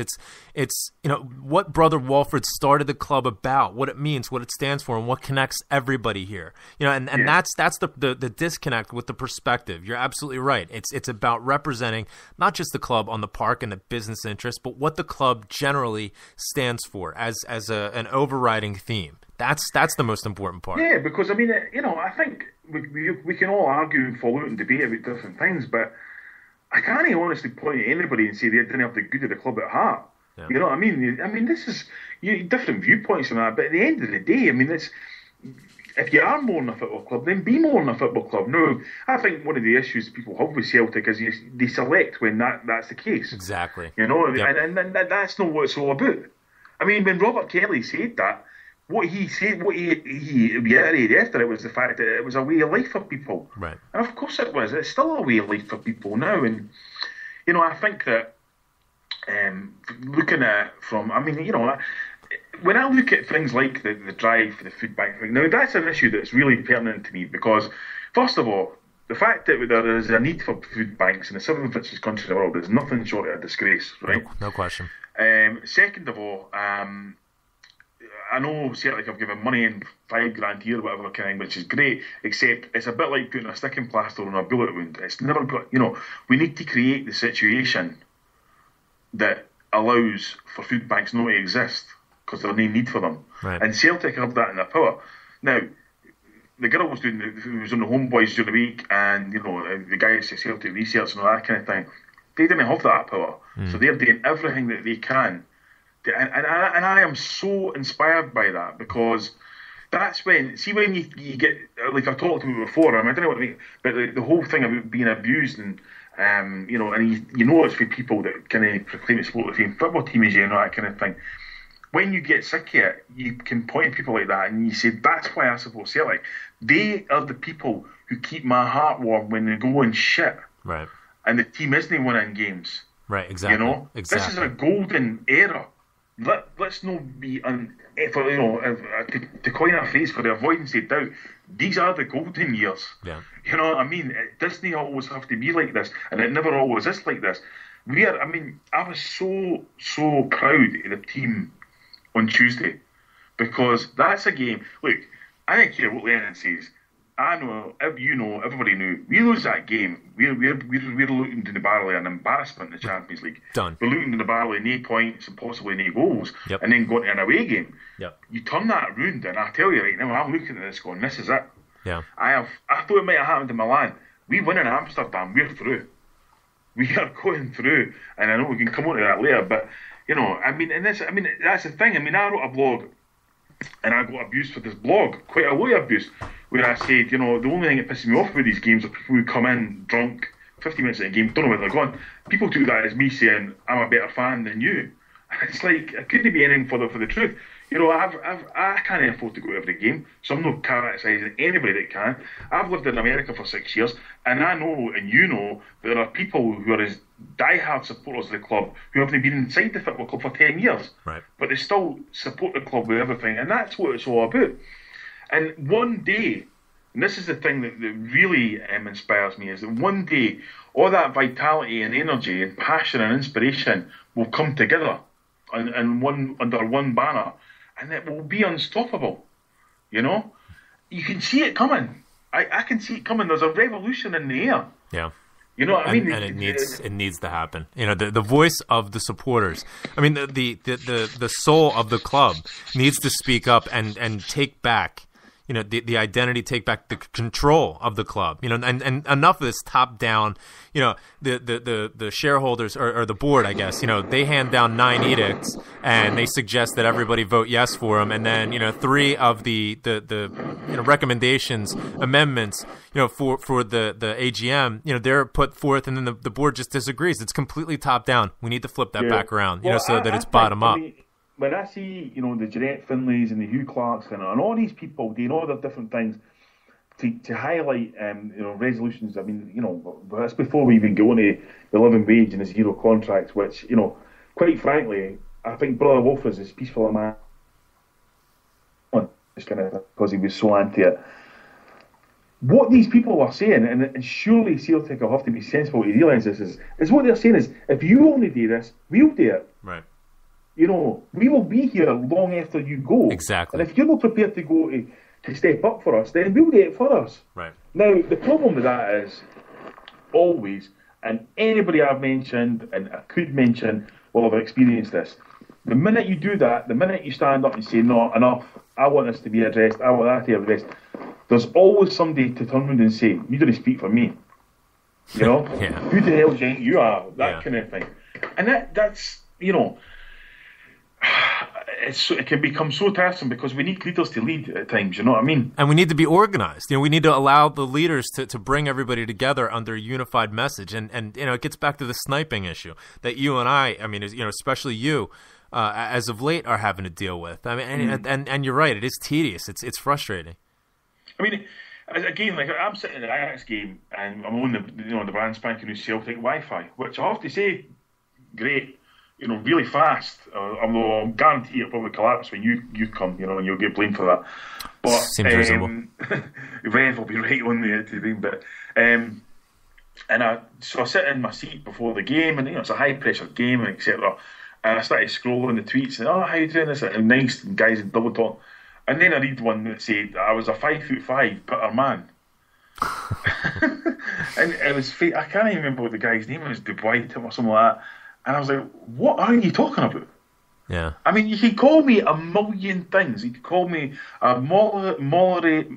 It's what Brother Walford started the club about, what it means, what it stands for, and what connects everybody here. And that's the disconnect with the perspective. You're absolutely right. It's about representing not just the club on the park and the business interests, but what the club generally stands for as an overriding theme. That's the most important part. Yeah, because I think we can all argue and fall out and debate about different things, but I can't honestly point at anybody and say they didn't have the good of the club at heart. Yeah. You know what I mean? This is different viewpoints on that, but at the end of the day, if you are more than a football club, then be more than a football club. No, I think one of the issues people have with Celtic is they select when that's the case. Exactly. Yep. And that's not what it's all about. When Robert Kelly said that, what he reiterated after it was the fact that it was a way of life for people. Right. And of course it was. It's still a way of life for people now. And, I think that looking at when I look at things like the drive for the food bank thing, now that's an issue that's really pertinent to me because, first of all, the fact that there is a need for food banks in the 7th richest country in the world is nothing short of a disgrace, right? No question. Second of all, I know Celtic have given money in $5,000 a year or whatever kind, which is great, except it's a bit like putting a sticking plaster on a bullet wound. It's never got, we need to create the situation that allows for food banks not to exist because there's no need for them. Right. And Celtic have that in their power. Now, the girl who was on the Homeboys during the week and, the guys at Celtic Research and all that kind of thing, they didn't have that power. So they're doing everything that they can. And I am so inspired by that because that's when you get, like I talked about before, I don't know what I mean, but the whole thing about being abused and and it's for people that kind of proclaim to support the same football team as you and all that kind of thing. When you get sick of it, you can point to people like that and you say, that's why I support Celtic. They are the people who keep my heart warm when they go and shit. Right. And the team isn't winning games. Right, exactly. This is a golden era. Let's not be to coin a phrase for the avoidance of doubt. These are the golden years. Yeah. You know what I mean? It doesn't always have to be like this, and it never always is like this. I was so proud of the team on Tuesday because that's a game. Look, I don't care what Lennon says. I know, everybody knew. We lose that game, we're looking in the barrel of an embarrassment in the Champions League. Done. We're looking in the barrel of no points and possibly no goals, yep. And then going to an away game. Yep. You turn that around, and I tell you right now, I'm looking at this going, this is it. Yeah. I thought it might have happened in Milan. We win in Amsterdam, we're through. We are going through, and I know we can come on to that later, but that's the thing. I wrote a blog. And I got abused for this blog, quite a lot of abuse, where I said, the only thing that pisses me off with these games are people who come in drunk 50 minutes of the game, don't know where they're going. People took that as me saying, I'm a better fan than you. It's like, it couldn't be anything for the truth. I can't afford to go to every game, so I'm not criticising anybody that can. I've lived in America for 6 years, and I know, and there are people who are as diehard supporters of the club who haven't been inside the football club for 10 years. Right. But they still support the club with everything, and that's what it's all about. And one day, and this is the thing that really inspires me, is that one day, all that vitality and energy and passion and inspiration will come together under one banner, and it will be unstoppable. You can see it coming. I can see it coming. There's a revolution in the air. Yeah. You know what I mean? And it needs to happen. The voice of the supporters. The soul of the club needs to speak up and take back, the identity, take back the control of the club. And enough of this top down. The shareholders or the board, I guess. They hand down 9 edicts and they suggest that everybody vote yes for them, and then 3 of the recommendations, amendments, for the AGM, they're put forth, and then the board just disagrees. It's completely top down. We need to flip that back around, so that it's bottom up. When I see, the Jeanette Finleys and the Hugh Clarks and all these people doing all their different things to highlight, resolutions. That's before we even go on to the living wage and the zero contracts, which, quite frankly, I think Brother Wolf is as peaceful a man, just kind of because he was so anti it. what these people are saying, and surely Celtic will have to be sensible to realise this, is what they're saying is, if you only do this, we'll do it. Right. We will be here long after you go. Exactly. And if you're not prepared to go to step up for us, then we'll do it for us. Right. Now, the problem with that is, always, and anybody I've mentioned, and I could mention, will have experienced this. The minute you do that, the minute you stand up and say, no, enough, I want this to be addressed, I want that to be addressed, there's always somebody to turn around and say, you didn't speak for me. Yeah. Who the hell do you think you are? That kind of thing. And that's, it can become so tiresome because we need leaders to lead at times, you know what I mean? And we need to be organized. We need to allow the leaders to bring everybody together under a unified message. And it gets back to the sniping issue that you and I mean, especially you, as of late, are having to deal with. I mean, and you're right, it is tedious. It's frustrating. I mean, again, like I'm sitting in the Ajax game and I'm on the brand spanking new Celtic Wi-Fi, which I have to say, great, really fast. Although I'm guarantee it'll probably collapse when you come, and you'll get blamed for that. But seems reasonable. Rev will be right on the thing, but I sit in my seat before the game, and it's a high pressure game, etc. And I started scrolling the tweets and how you doing this? And nice guys in double talk. And then I read one that said I was a 5'5" bitter man. And it was I can't even remember what the guy's name was, Dubois or something like that. And I was like, what are you talking about? Yeah. I mean, you can call me a million things. You can call me a morally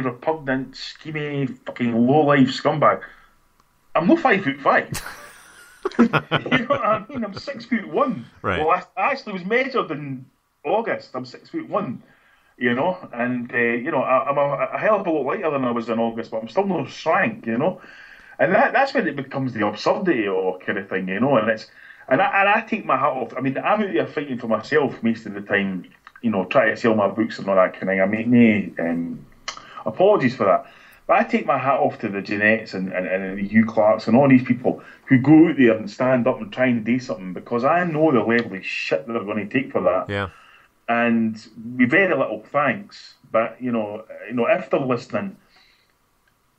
repugnant, schemy, fucking low-life scumbag. I'm not 5'5". You know what I mean? I'm 6'1". Right. Well, I actually was measured in August. I'm 6'1". And I'm a hell of a lot lighter than I was in August, but I'm still no shrank, and that's when it becomes the absurdity or kind of thing, and I take my hat off. I mean, I'm out there fighting for myself most of the time, trying to sell my books and all that kind of thing. I make no apologies for that, but I take my hat off to the Jeanettes and the Hugh Clarks and all these people who go out there and stand up and try and do something, because I know the level of shit that they're going to take for that. Yeah. And with very little thanks, but if they're listening,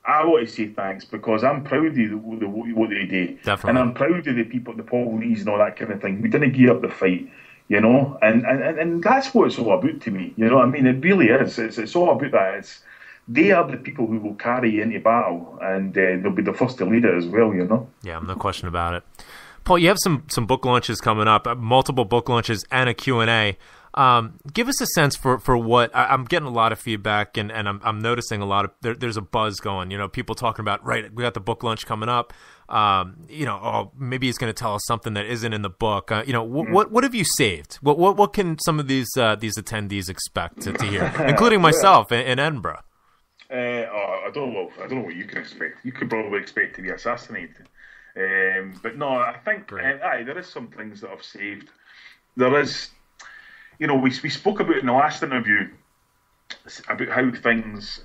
I want to say thanks, because I'm proud of what they do. Definitely. And I'm proud of the people, the Paul Lees and all that kind of thing. We didn't gear up the fight, and that's what it's all about to me. You know what I mean? It really is. It's all about that. They are the people who will carry you into battle, and they'll be the first to lead it as well. Yeah, no question about it. Paul, you have some book launches coming up, multiple book launches and a Q&A. Give us a sense for what I'm getting a lot of feedback, and I'm noticing a lot of there's a buzz going. People talking about, right, we got the book launch coming up. Maybe he's going to tell us something that isn't in the book. What have you saved? What can some of these attendees expect to hear, including myself in Edinburgh? I don't know what you can expect. You could probably expect to be assassinated. But no, I think there is some things that I've saved. There is, we spoke about in the last interview about how things,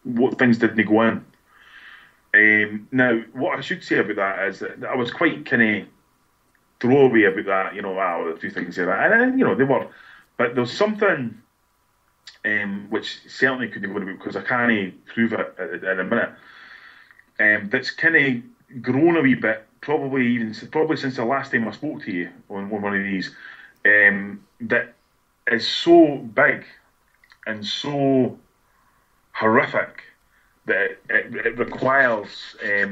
what things didn't go in. Now, what I should say about that is that I was quite kind of throwaway about that. A few things there, and they were, but there's something which certainly couldn't go about, because I can't prove it in a minute. That's kind of grown a wee bit, probably since the last time I spoke to you on one of these, that is so big and so horrific that it requires a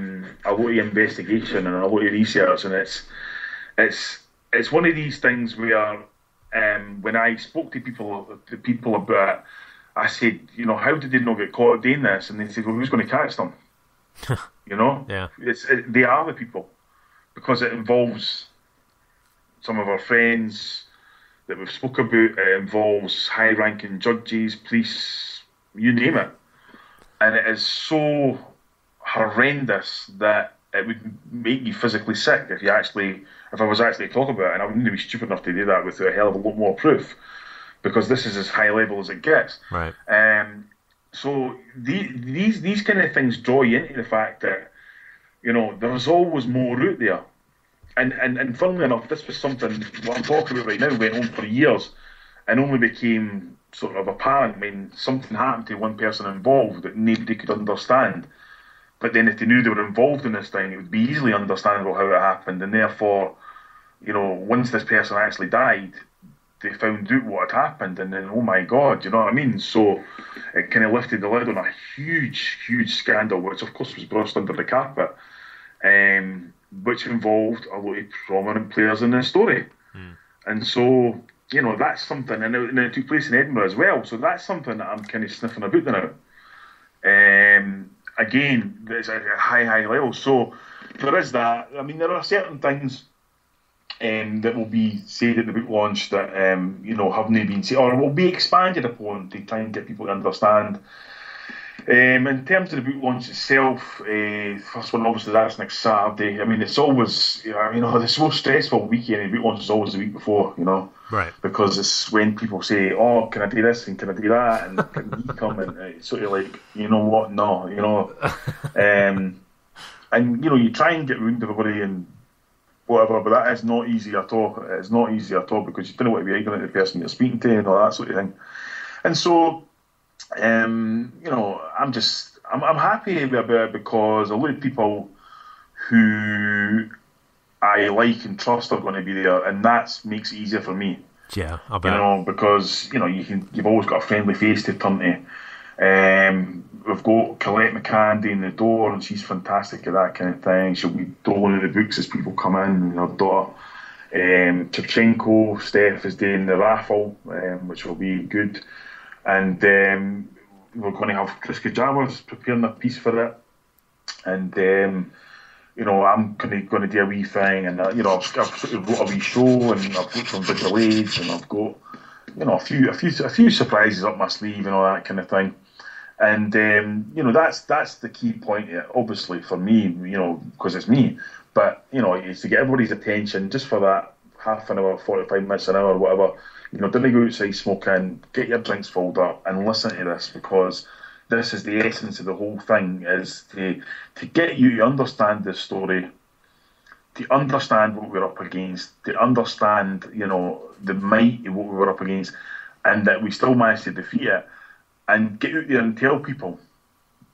lot of investigation and a lot of research, and it's one of these things where when I spoke to people about it, I said, how did they not get caught doing this? And they said, well, who's going to catch them? Yeah. They are the people, because it involves some of our friends that we've spoke about. It involves high-ranking judges, police, you name it, and it is so horrendous that it would make you physically sick if I was actually talking about it, and I wouldn't be stupid enough to do that with a hell of a lot more proof, because this is as high level as it gets. Right. So these kind of things draw you into the fact that, there's always more out there. And funnily enough, this was something, what I'm talking about right now, went on for years and only became sort of apparent when something happened to one person involved that nobody could understand. But then if they knew they were involved in this thing, it would be easily understandable how it happened, and therefore, once this person actually died, they found out what had happened, and then, oh my God, you know what I mean? So it kind of lifted the lid on a huge, huge scandal, which of course was brushed under the carpet, which involved a lot of prominent players in the story. And so, that's something, and it took place in Edinburgh as well, so that's something that I'm kind of sniffing about now. Again, it's a high, high level. So there is that. I mean, there are certain things that will be said at the book launch that, haven't been said, or will be expanded upon to try and get people to understand. In terms of the book launch itself, first one, obviously, that's next Saturday. I mean, it's always, the most stressful weekend, the book launch is always the week before, Right. Because it's when people say, oh, can I do this and can I do that, and can you come, and it's sort of like, you know what, no, and, you try and get round everybody and whatever, but that is not easy at all. It's not easy at all because you don't want to be ignorant of the person you're speaking to and all that sort of thing. And so, I'm happy about it because a lot of people who I like and trust are going to be there, and that makes it easier for me. Yeah, I bet. Because you've always got a friendly face to turn to. We've got Colette McCandy in the door, and she's fantastic at that kind of thing. She'll be doling the books as people come in, and her daughter. Chevchenko, Steph, is doing the raffle, which will be good. And we're going to have Chris Kajawas preparing a piece for it. And, I'm going to do a wee thing. And, I've sort of wrote a wee show, and I've got some visual aids, and I've got, a few surprises up my sleeve and all that kind of thing. And, that's the key point here, obviously, for me, because it's me. But, it's to get everybody's attention just for that half an hour, 45 minutes, an hour, whatever. Don't go outside smoking, get your drinks filled up and listen to this, because this is the essence of the whole thing, is to get you to understand this story, to understand what we're up against, to understand, the might of what we were up against, and that we still managed to defeat it, and get out there and tell people,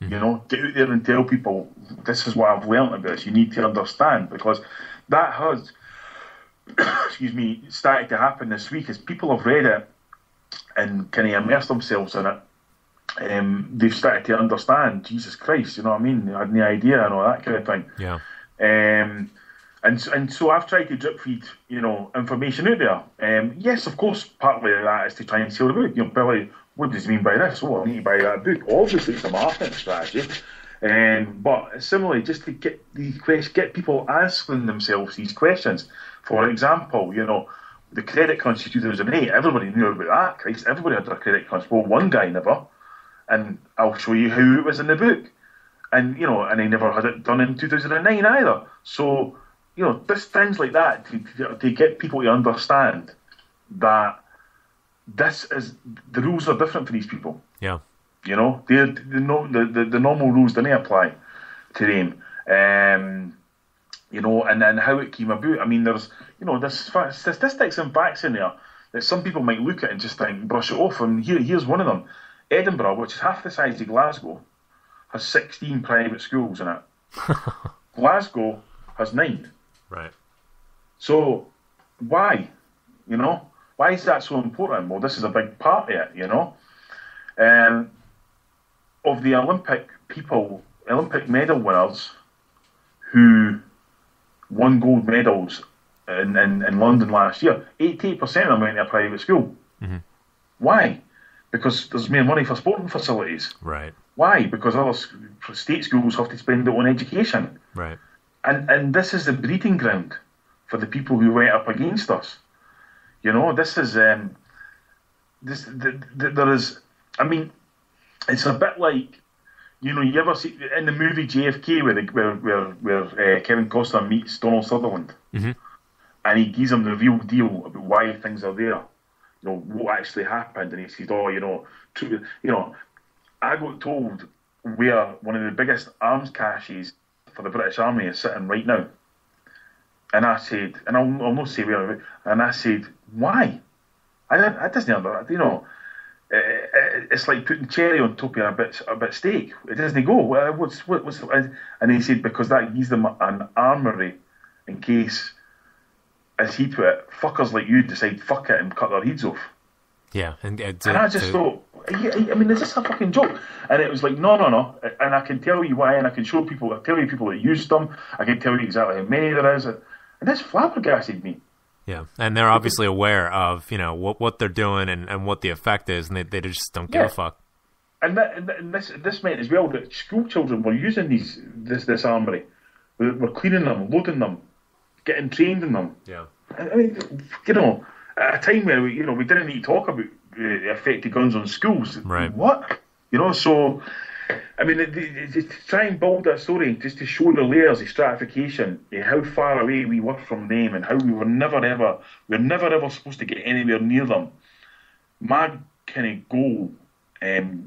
get out there and tell people, this is what I've learnt about this, you need to understand, because that has started to happen this week as people have read it and kind of immersed themselves in it. They've started to understand, Jesus Christ, you know what I mean? They had no idea and all that kind of thing. Yeah. And so I've tried to drip feed, information out there. Yes, of course, partly that is to try and sell the book. Billy, what does he mean by this? Oh, I need to buy that book. Obviously, it's a marketing strategy. But similarly, just to get people asking themselves these questions. For example, the credit crunch of 2008, everybody knew about that. Christ, everybody had their credit crunch. Well, one guy never. And I'll show you how it was in the book. And, and he never had it done in 2009 either. So, just things like that to get people to understand that the rules are different for these people. Yeah. The normal rules didn't apply to them. And then how it came about. I mean, there's statistics and facts in there that some people might look at and just think, brush it off. And here's one of them. Edinburgh, which is half the size of Glasgow, has 16 private schools in it. Glasgow has 9. Right. So, why? Why is that so important? Well, this is a big part of it, of the Olympic medal winners who won gold medals in London last year, 88% of them went to a private school. Mm-hmm. Why? Because there's more money for sporting facilities. Right. Why? Because other state schools have to spend it on education. Right. And this is the breeding ground for the people who went up against us. This is there is. I mean, it's a bit like, you ever see in the movie JFK where Kevin Costner meets Donald Sutherland, mm-hmm. and he gives him the real deal about why things are there. What actually happened, and he says, I got told where one of the biggest arms caches for the British Army is sitting right now. And I said, and I'll not say where, and I said, why? I doesn't understand, it's like putting cherry on top of a bit steak. It doesn't go. What's and he said because that gives them an armoury in case, as he put it, fuckers like you decide fuck it and cut their heads off. Yeah, and I just thought, I mean, is this a fucking joke? And it was like, no, and I can tell you why, and I can show people, I tell you people that used them, I can tell you exactly how many there is, and this flabbergasted me. Yeah, and they're obviously aware of, what they're doing and what the effect is, and they just don't give a fuck. And this meant as well that school children were using this armoury. We're cleaning them, loading them, getting trained in them. Yeah. I mean, at a time where we didn't need to talk about the effect of guns on schools. Right. What? So, I mean, to try and build that story just to show the layers of stratification, how far away we were from them, and how we were never ever supposed to get anywhere near them. My kind of goal,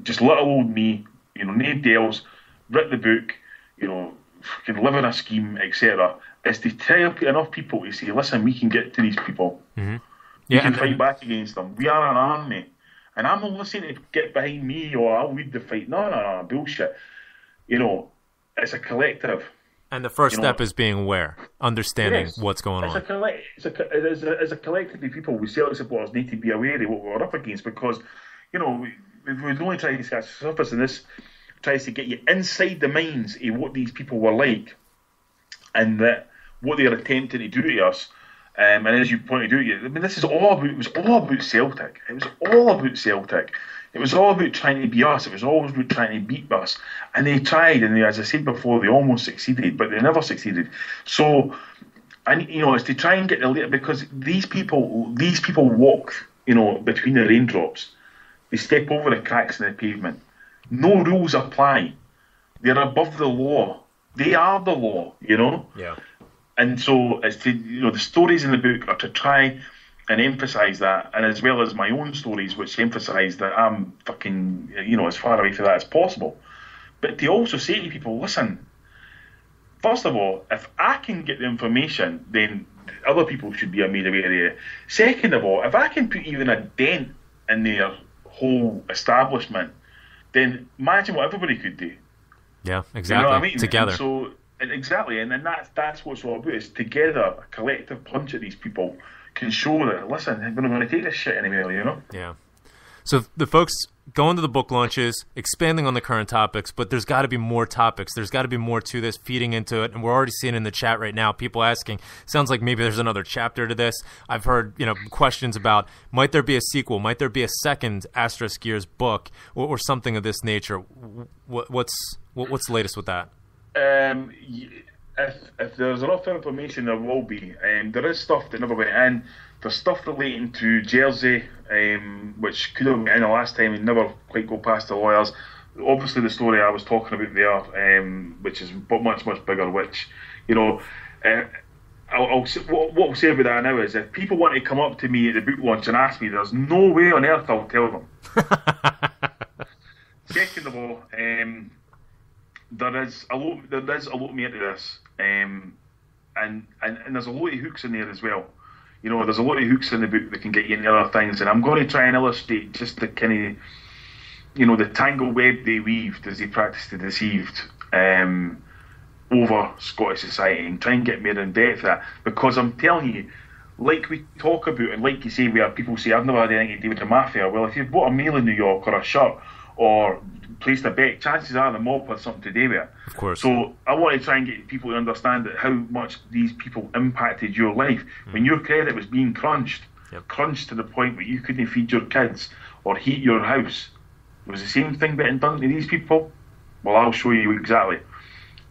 just little old me, nobody else, writ the book, can live in a scheme, etc., is to try and put enough people to say, listen, we can get to these people. Mm-hmm. We can fight back against them. We are an army. And I'm not listening to get behind me or I'll lead the fight. No, bullshit. It's a collective. And the first step is being aware, understanding what's going on. As a collective of people, we Celtic supporters need to be aware of what we're up against because, we're only trying to scratch the surface, and this tries to get you inside the minds of what these people were like and that what they're attempting to do to us. And as you pointed out, I mean, it was all about Celtic. It was all about Celtic. It was all about trying to be us. It was always about trying to beat us. And they tried, and as I said before, they almost succeeded, but they never succeeded. So, and it's to try and get the later, because these people walk, between the raindrops. They step over the cracks in the pavement. No rules apply. They're above the law. They are the law, Yeah. And so it's to, the stories in the book are to try and emphasise that, and as well as my own stories, which emphasise that I'm fucking, as far away from that as possible. But to also say to people, listen, first of all, if I can get the information, then other people should be made aware of it. Second of all, if I can put even a dent in their whole establishment, then imagine what everybody could do. Yeah, exactly. You know what I mean? Together. Exactly, and that's what it's all about. Is together, a collective punch at these people can show that, listen, we're not going to take this shit anymore, Yeah. So the folks going to the book launches, expanding on the current topics, but there's got to be more topics. There's got to be more to this, feeding into it, and we're already seeing in the chat right now people asking, sounds like maybe there's another chapter to this. I've heard questions about, might there be a sequel? Might there be a second Asterisk Years book or something of this nature? What's the latest with that? If there's enough information, there will be. There is stuff that never went in. There's stuff relating to Jersey, which could have went in the last time and never quite go past the lawyers. Obviously, the story I was talking about there, which is much bigger. Which, what I'll say about that now is, if people want to come up to me at the book launch and ask me, there's no way on earth I'll tell them. Second of all, there is a lot more to this, and there's a lot of hooks in there as well. There's a lot of hooks in the book that can get you into other things, and I'm going to try and illustrate just the kind of, the tangled web they weaved as they practiced the deceived over Scottish society, and try and get more in depth at that, because I'm telling you, like we talk about, and like you say, where people say, I've never had anything to do with the mafia. Well, if you've bought a meal in New York or a shirt or placed a bet, chances are the mob had something to do with it. Of course. So I want to try and get people to understand that how much these people impacted your life when your credit was being crunched to the point where you couldn't feed your kids or heat your house. Was the same thing being done to these people? Well, I'll show you exactly.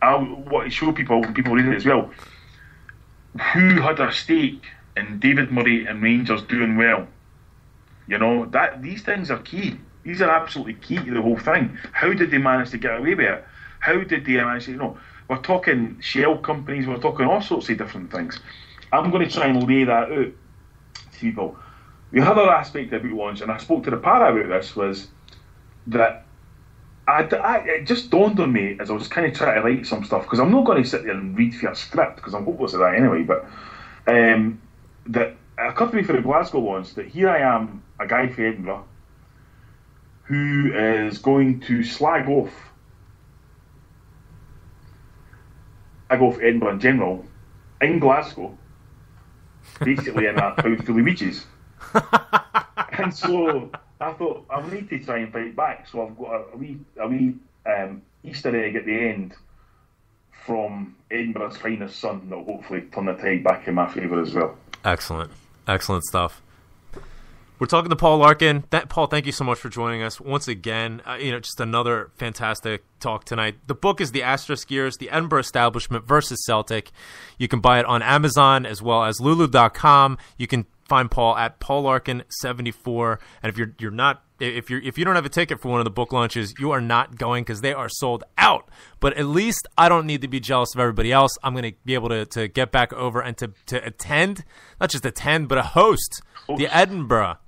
I want to show people, when people read it as well, who had a stake in David Murray and Rangers doing well. That these things are key. These are absolutely key to the whole thing. How did they manage to get away with it? How did they manage to, we're talking shell companies, we're talking all sorts of different things. I'm going to try and lay that out to people. The other aspect of book launch, and I spoke to the para about this, was that it just dawned on me as I was kind of trying to write some stuff, because I'm not going to sit there and read for a script, because I'm hopeless at that anyway, but that it occurred to me for the Glasgow launch that here I am, a guy from Edinburgh, who is going to slag off Edinburgh in general in Glasgow, basically in a house full of witches. And so I thought I need to try and fight back. So I've got a wee Easter egg at the end from Edinburgh's finest son that will hopefully turn the tide back in my favour as well. Excellent stuff. We're talking to Paul Larkin. Paul, thank you so much for joining us once again. Just another fantastic talk tonight. The book is The Asterisk Years, The Edinburgh Establishment versus Celtic. You can buy it on Amazon as well as Lulu.com. You can find Paul at Paul Larkin 74. And if you don't have a ticket for one of the book launches, you are not going because they are sold out. But at least I don't need to be jealous of everybody else. I'm going to be able to get back over and to attend, not just attend, but a host the Edinburgh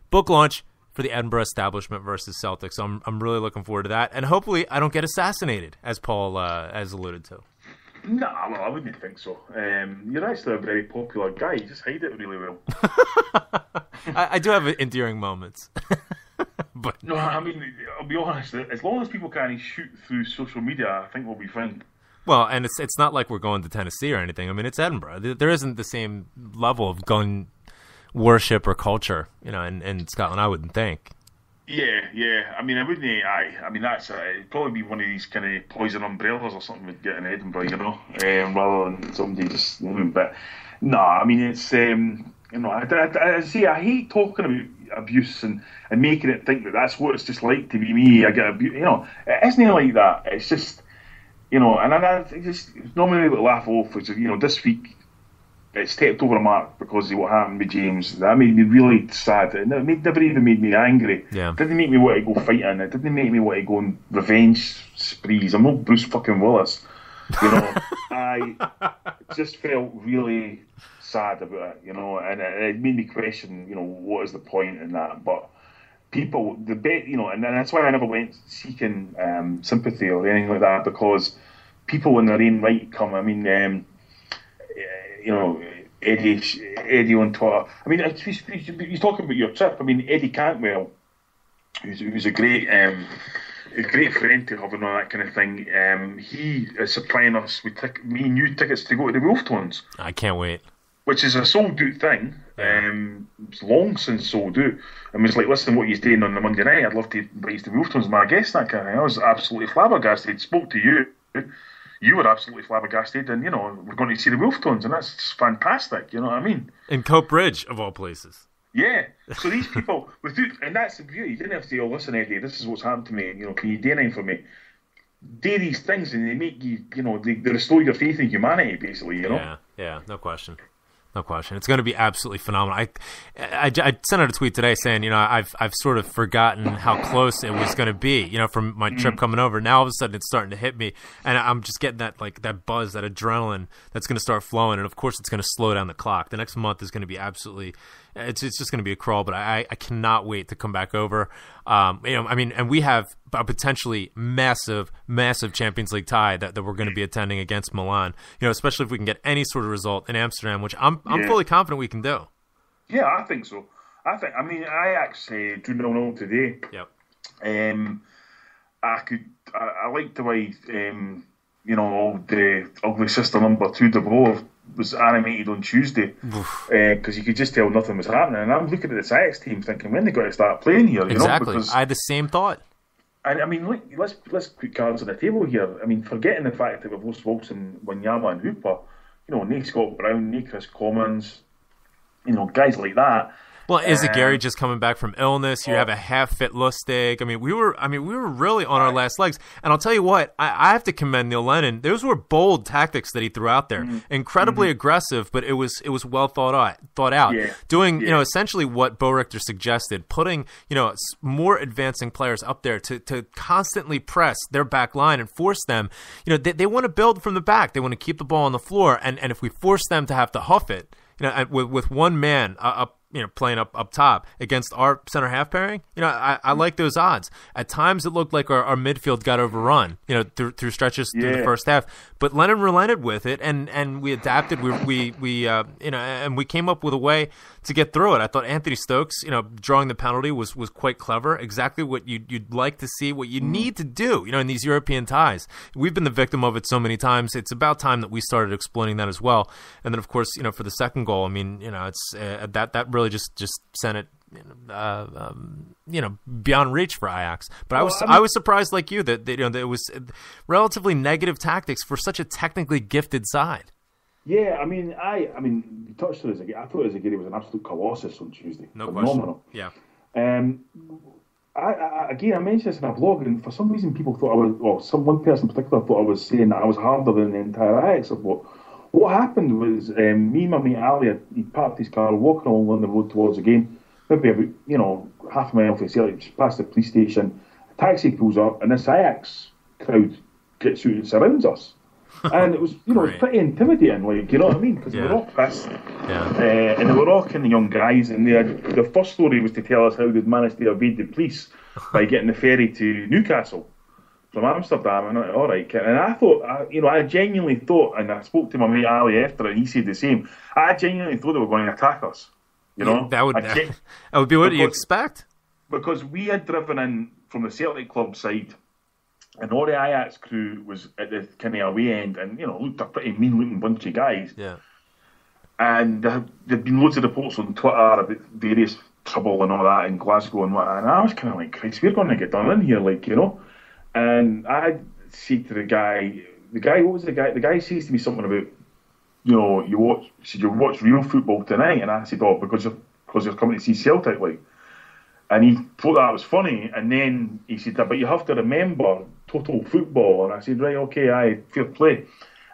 book launch for the Edinburgh Establishment versus Celtic. So I'm really looking forward to that, and hopefully I don't get assassinated, as Paul has alluded to. No, well, I wouldn't think so. You're actually a very popular guy. You just hide it really well. I do have endearing moments. But no, I mean, I'll be honest. As long as people can't shoot through social media, I think we'll be fine. Well, and it's not like we're going to Tennessee or anything. I mean, it's Edinburgh. There isn't the same level of gun worship or culture, in Scotland, I wouldn't think. Yeah. I mean, I wouldn't. I mean, it'd probably be one of these kind of poison umbrellas or something we'd get in Edinburgh, rather than somebody just moving. But no, I mean, it's I hate talking about abuse and making it think that that's what it's just like to be me. I get abuse. It isn't like that. It's just. And I just normally would laugh off, which this week it stepped over a mark because of what happened with James. That made me really sad. It never even made me angry. Yeah. It didn't make me want to go fighting. It didn't make me want to go on revenge sprees. I'm not Bruce fucking Willis. I just felt really sad about it, and it made me question, what is the point in that? But people, and that's why I never went seeking sympathy or anything like that, because people in their own right come. I mean, Eddie on Twitter. I mean, you're talking about your trip. I mean, Eddie Cantwell, who's a great friend to have and all that kind of thing. He is supplying us with new tickets to go to the Wolf Tones. I can't wait. Which is a sold out thing. It's long since sold out. And was like, listen, what you're doing on the Monday night, I'd love to invite you to Wolf Tones, my guest, that kind of thing. I was absolutely flabbergasted. Spoke to you. You were absolutely flabbergasted, and we're going to see the Wolf Tones, and that's just fantastic. You know what I mean? In Cope Bridge, of all places. Yeah. So these people, and that's the beauty. You didn't have to say, "Oh, listen, Eddie, this is what's happened to me. Can you do anything for me?" Do these things, and they make you, they restore your faith in humanity, basically. Yeah, no question. No question. It's going to be absolutely phenomenal. I sent out a tweet today saying, I've sort of forgotten how close it was going to be, from my trip coming over. Now all of a sudden it's starting to hit me, and I'm just getting that buzz, that adrenaline that's going to start flowing, and of course it's going to slow down the clock. The next month is going to be absolutely. It's just going to be a crawl, but I cannot wait to come back over. And we have a potentially massive Champions League tie that we're going to be attending against Milan. Especially if we can get any sort of result in Amsterdam, which I'm fully confident we can do. Yeah, I think so. I actually drew 0-0 today. Yep. I like the way the ugly sister number 2 Dubov was animated on Tuesday, because you could just tell nothing was happening. And I'm looking at this Ajax team thinking, when they got to start playing here? Exactly. Because, I had the same thought. And I mean, look, let's put cards on the table here. I mean, forgetting the fact that we've lost Wilson, Wanyama, and Hooper, no Scott Brown, no Chris Commons, guys like that. Well, is it Gary just coming back from illness? You have a half-fit Lustig. We were really on our last legs. And I'll tell you what, I have to commend Neil Lennon. Those were bold tactics that he threw out there. Incredibly aggressive, but it was well thought out. Yeah. Doing essentially what Bo Richter suggested, putting more advancing players up there to constantly press their back line and force them. They want to build from the back. They want to keep the ball on the floor, and if we force them to have to huff it, with one man up. Playing up top against our center half pairing, I like those odds. At times it looked like our midfield got overrun, through stretches through the first half. But Lennon relented with it, and we adapted. And we came up with a way to get through it. I thought Anthony Stokes, drawing the penalty was quite clever. Exactly what you'd like to see, what you need to do, in these European ties. We've been the victim of it so many times. It's about time that we started exploiting that as well. And then, of course, for the second goal, I mean, it's that really just sent it, beyond reach for Ajax. But I was surprised, like you, that it was relatively negative tactics for such a technically gifted side. Yeah, I mean, you touched on it. I thought Zagiri was an absolute colossus on Tuesday. No Phenomenal. question. Yeah. I mentioned this in a blog, and for some reason people thought one person in particular thought I was saying that I was harder than the entire Ajax support. What happened was me and my mate Ali, he parked his car, walking along the road towards the game, maybe about half a mile from Celtic, just past the police station. A taxi pulls up, and this Ajax crowd gets out and surrounds us. And it was, it was pretty intimidating, like, you know what I mean? Because they were all pissed. Yeah. And they were all kind of young guys, and the first story was to tell us how they'd managed to evade the police by getting the ferry to Newcastle from Amsterdam. And all right, and I thought, I genuinely thought, and I spoke to my mate Ali after, and he said the same. I genuinely thought they were going to attack us. That would be what you expect. Because we had driven in from the Celtic club side. And all the Ajax crew was at the kind of away end, and looked a pretty mean-looking bunch of guys. Yeah. And there'd been loads of reports on Twitter about various trouble and all that in Glasgow and whatnot. And I was kind of like, Christ, we're going to get done in here, like, And I said to the guy, what was the guy? The guy says to me something about, you watch real football tonight, and I said, because you're coming to see Celtic, like. And he thought that was funny, and then he said, but you have to remember total football. And I said, right, okay, fair play.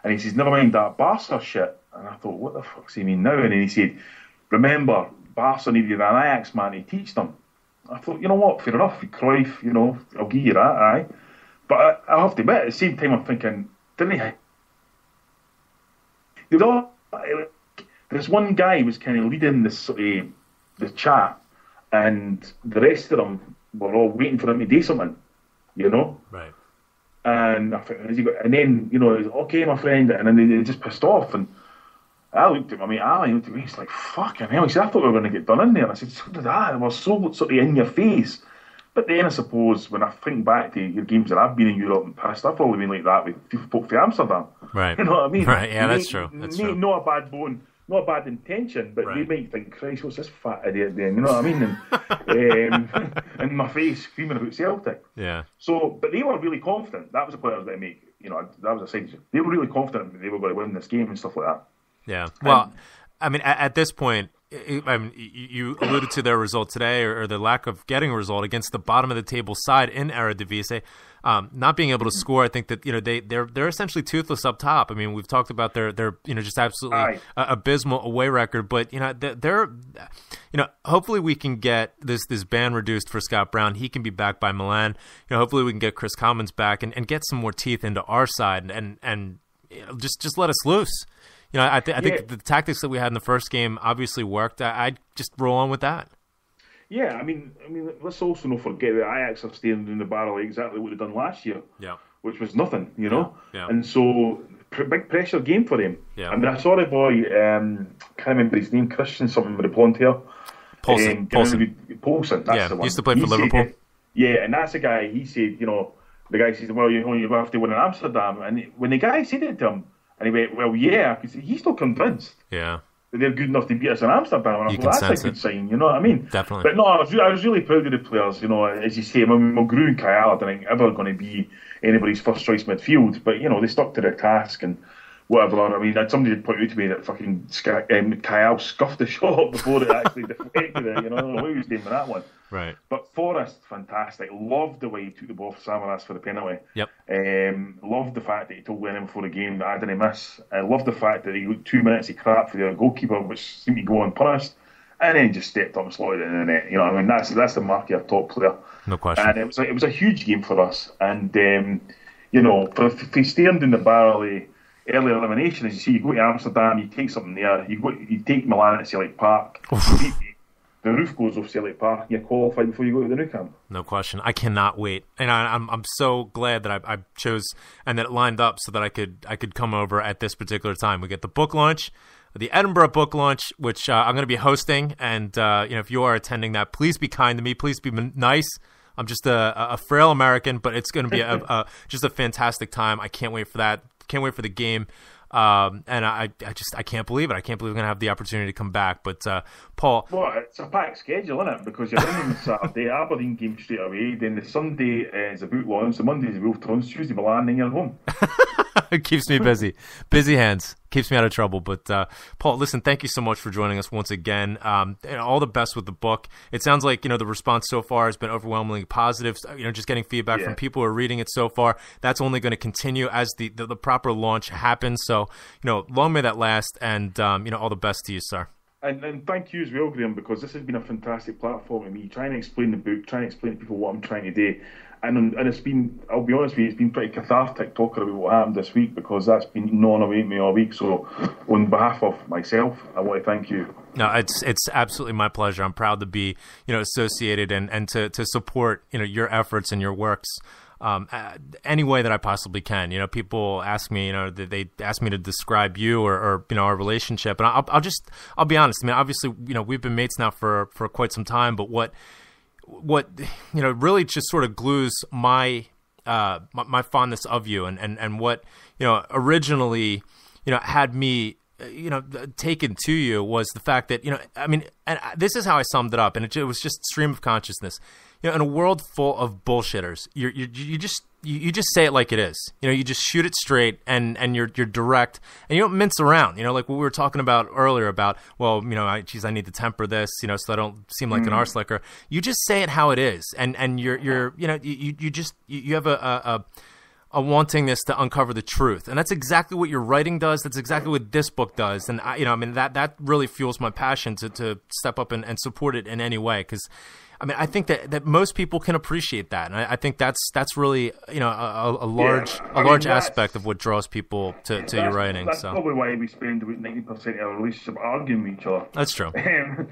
And he says, never mind that Barca shit. And I thought, what the fuck's he mean now? And then he said, remember, Barca needed an Ajax man to teach them. I thought, you know what, fair enough, Cruyff, I'll give you that, aye. But I have to admit, at the same time, I'm thinking, didn't he? There's one guy who was kind of leading the chat, and the rest of them were all waiting for him to do something, Right. And I thought, and then, he's okay, my friend, and then they just pissed off. And I looked at my mate Ali, looked at me, he's like, fucking hell. He said, I thought we were going to get done in there. And I said, so did I. They were so sort of in your face. But then I suppose when I think back to your games that I've been in Europe and past, I've probably been like that with folk from Amsterdam. Right. You know what I mean? Right, yeah, that's true. Not a bad bone. Not a bad intention, but they might think, Christ, what's this fat idiot doing? You know what I mean? And in my face, screaming about Celtic. Yeah. So, but they were really confident. That was the point I was going to make. That was a side. They were really confident that they were going to win this game and stuff like that. Yeah. Well, I mean, at this point, you alluded to their result today, or the lack of getting a result against the bottom of the table side in Eredivisie. Not being able to score, I think that they're essentially toothless up top. I mean, we've talked about their just absolutely abysmal away record, but they're hopefully we can get this ban reduced for Scott Brown. He can be back by Milan. Hopefully we can get Chris Commons back and get some more teeth into our side and just let us loose. I think the tactics that we had in the first game obviously worked. I'd just roll on with that. Yeah, I mean, let's also not forget that Ajax are staying in the barrel exactly what they've done last year, which was nothing, Yeah. And so, big pressure game for them. Yeah. I mean, I saw the boy, can't remember his name, Christian something with the blonde hair. Poulsen, that's the one. Used to play for Liverpool. And that's the guy, he said, the guy says, well, you have to win in Amsterdam. And when the guy said it to him, and he went, well, yeah, he's still convinced. Yeah. That they're good enough to beat us in Amsterdam. And I thought, that's a good sign, you know what I mean? Definitely. But no, I was really proud of the players, as you say. I mean, Mulgrew and Kyle, I don't think ever going to be anybody's first choice midfield. But, they stuck to their task and whatever. I mean, somebody did point out to me that fucking Kyle scuffed the shot before it actually deflected it. I don't know who was doing with that one. Right. But Forrest, fantastic. Loved the way he took the ball for Samaras for the penalty. Yep. Loved the fact that he told Lennon before the game that I didn't miss. I loved the fact that he got 2 minutes of crap for the goalkeeper, which seemed to go unpunished, and then just stepped up and slotted it in the net. I mean, that's the mark of a top player. No question. And it was a huge game for us. And if he staring down the barrel of early elimination, as you see, you go to Amsterdam, you take something there. You take Milan at Celtic Park. The roof goes off Celtic Park, and you're qualified before you go to the Nou Camp. No question. I cannot wait, and I'm so glad that I chose and that it lined up so that I could come over at this particular time. We get the book launch. the Edinburgh book launch, which I'm going to be hosting. And, if you are attending that, please be kind to me. Please be nice. I'm just a frail American, but it's going to be just a fantastic time. I can't wait for that. Can't wait for the game. And I can't believe it. I can't believe we're going to have the opportunity to come back. But, Paul. Well, it's a packed schedule, isn't it? Because you're in the Saturday Aberdeen game straight away. Then the Sunday is a boot launch. The Monday is the Wolf Tons. Tuesday, Milan, then you're home. It keeps me busy. Busy hands. Keeps me out of trouble. But, Paul, listen, thank you so much for joining us once again. And all the best with the book. It sounds like, the response so far has been overwhelmingly positive. Just getting feedback from people who are reading it so far. That's only going to continue as the proper launch happens. So, long may that last. And, all the best to you, sir. And thank you as well, Graham, because this has been a fantastic platform to me, trying to explain the book, trying to explain to people what I'm trying to do. And it's been, I'll be honest with you, it's been pretty cathartic talking about what happened this week, because that's been gnawing away at me all week. So on behalf of myself, I want to thank you. No, it's absolutely my pleasure. I'm proud to be, associated and to support, your efforts and your works. Any way that I possibly can. People ask me, they ask me to describe you or our relationship, and I'll be honest. I mean, obviously, we've been mates now for quite some time, but what really just sort of glues my fondness of you and what originally had me taken to you was the fact that and this is how I summed it up, and it was just stream of consciousness. In a world full of bullshitters, you just say it like it is. You just shoot it straight, and you're direct, and you don't mince around. Like what we were talking about earlier about, well, I need to temper this, so I don't seem like an arse slicker. You just say it how it is, and you're you have a wantingness to uncover the truth, and that's exactly what your writing does. That's exactly what this book does, and that really fuels my passion to step up and support it in any way, because. I think that most people can appreciate that, and I think that's really a large aspect of what draws people to your writing. That's so probably why we spend about 90% of our relationship arguing with each other. That's true, and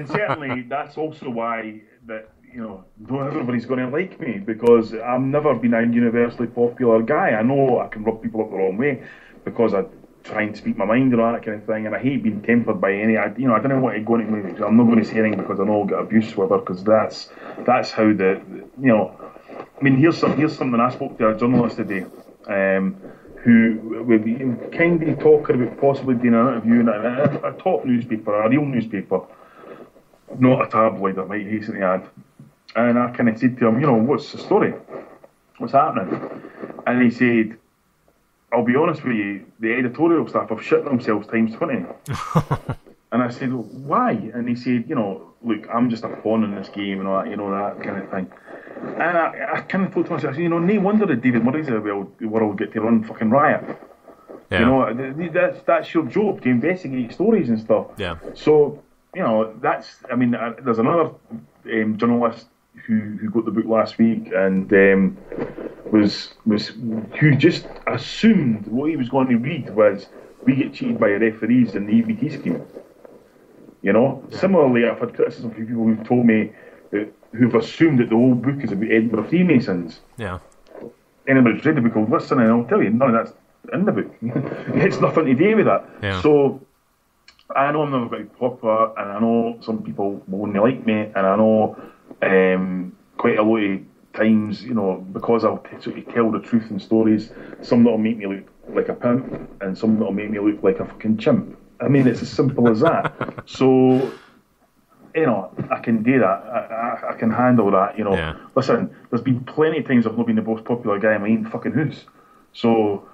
certainly that's also why that not everybody's going to like me, because I've never been a universally popular guy. I know I can rub people up the wrong way because I try and speak my mind and all that kind of thing, and I hate being tempered by any. I don't want to go into movies. I'm not going to say anything because I know I'll get abuse with her, because that's how here's something. I spoke to a journalist today, who would be kindly talking about possibly doing an interview in a top newspaper, a real newspaper, not a tabloid, I might hasten to add. And I kind of said to him, what's the story? What's happening? And he said, I'll be honest with you, the editorial staff have shit themselves times 20. And I said, well, why? And he said, look, I'm just a pawn in this game and all that, that kind of thing. And I kind of thought to myself, no wonder that David Murray's of the world get to run fucking riot. Yeah. That's your job, to investigate stories and stuff. Yeah. So, there's another journalist who got the book last week and who just assumed what he was going to read was we get cheated by referees in the EBT scheme. Yeah. Similarly, I've had criticism from people who've told me who've assumed that the whole book is about Edinburgh Freemasons. Yeah. Anybody who's read the book will listen, and I'll tell you, none of that's in the book. It's nothing to do with that. Yeah. So I know I'm never going to be popular, and I know some people will only like me, and I know quite a lot of times, because I'll sort of tell the truth in stories, some that'll make me look like a pimp, and some that'll make me look like a fucking chimp. It's as simple as that. So, I can do that. I can handle that. Yeah. Listen, there's been plenty of times I've not been the most popular guy in my own fucking house, so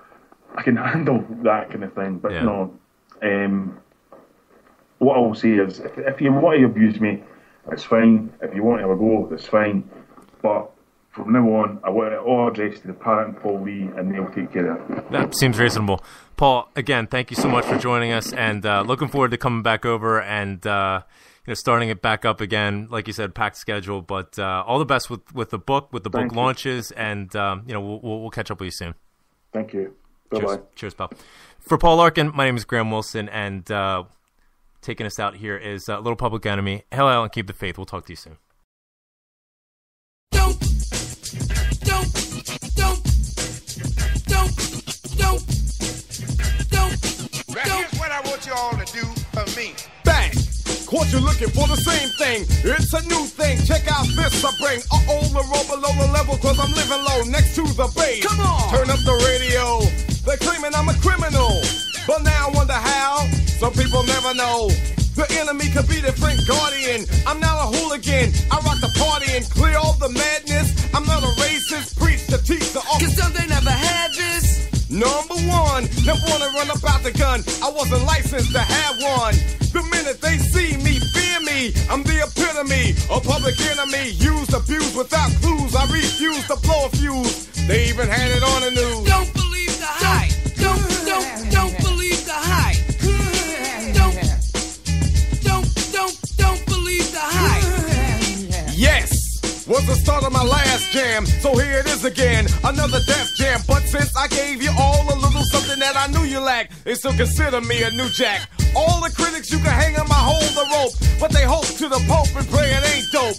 I can handle that kind of thing. But what I will say is, if you want to abuse me, it's fine. If you want to have a go, it's fine. But from now on, I want it all addressed to the parent and Paul Lee, and they'll take care of it. That seems reasonable. Paul, again, thank you so much for joining us, and looking forward to coming back over and starting it back up again. Like you said, packed schedule, but all the best with the book, with the book launches, and we'll catch up with you soon. Thank you. Bye-bye. Cheers, pal. For Paul Larkin, my name is Graham Wilson, and taking us out here is Little Public Enemy. Hail, hail, and keep the faith. We'll talk to you soon. Here's what I want you all looking for the same thing. It's a new thing. Check out this I bring. The roll below the level, cause I'm living low next to the base. Come on! Turn up the radio. They're claiming I'm a criminal. But now I wonder how. Some people never know. The enemy could be the Frank Guardian. I'm not a hooligan. I rock the party and clear all the madness. I'm not a racist. Preach to teach the Cause some they never had this. Number one, never wanna run about the gun. I wasn't licensed to have one. The minute they see me, fear me. I'm the epitome, a public enemy. Used, abused without clues. I refuse to blow a fuse. They even had it on the news. Don't believe the hype. Don't believe the hype. Don't believe the hype. Yes! Was the start of my last jam, so here it is again, another Def Jam. But since I gave you all a little something that I knew you lacked, they still consider me a new jack. All the critics you can hang on my hold the rope, but they hope to the Pope and pray it ain't dope.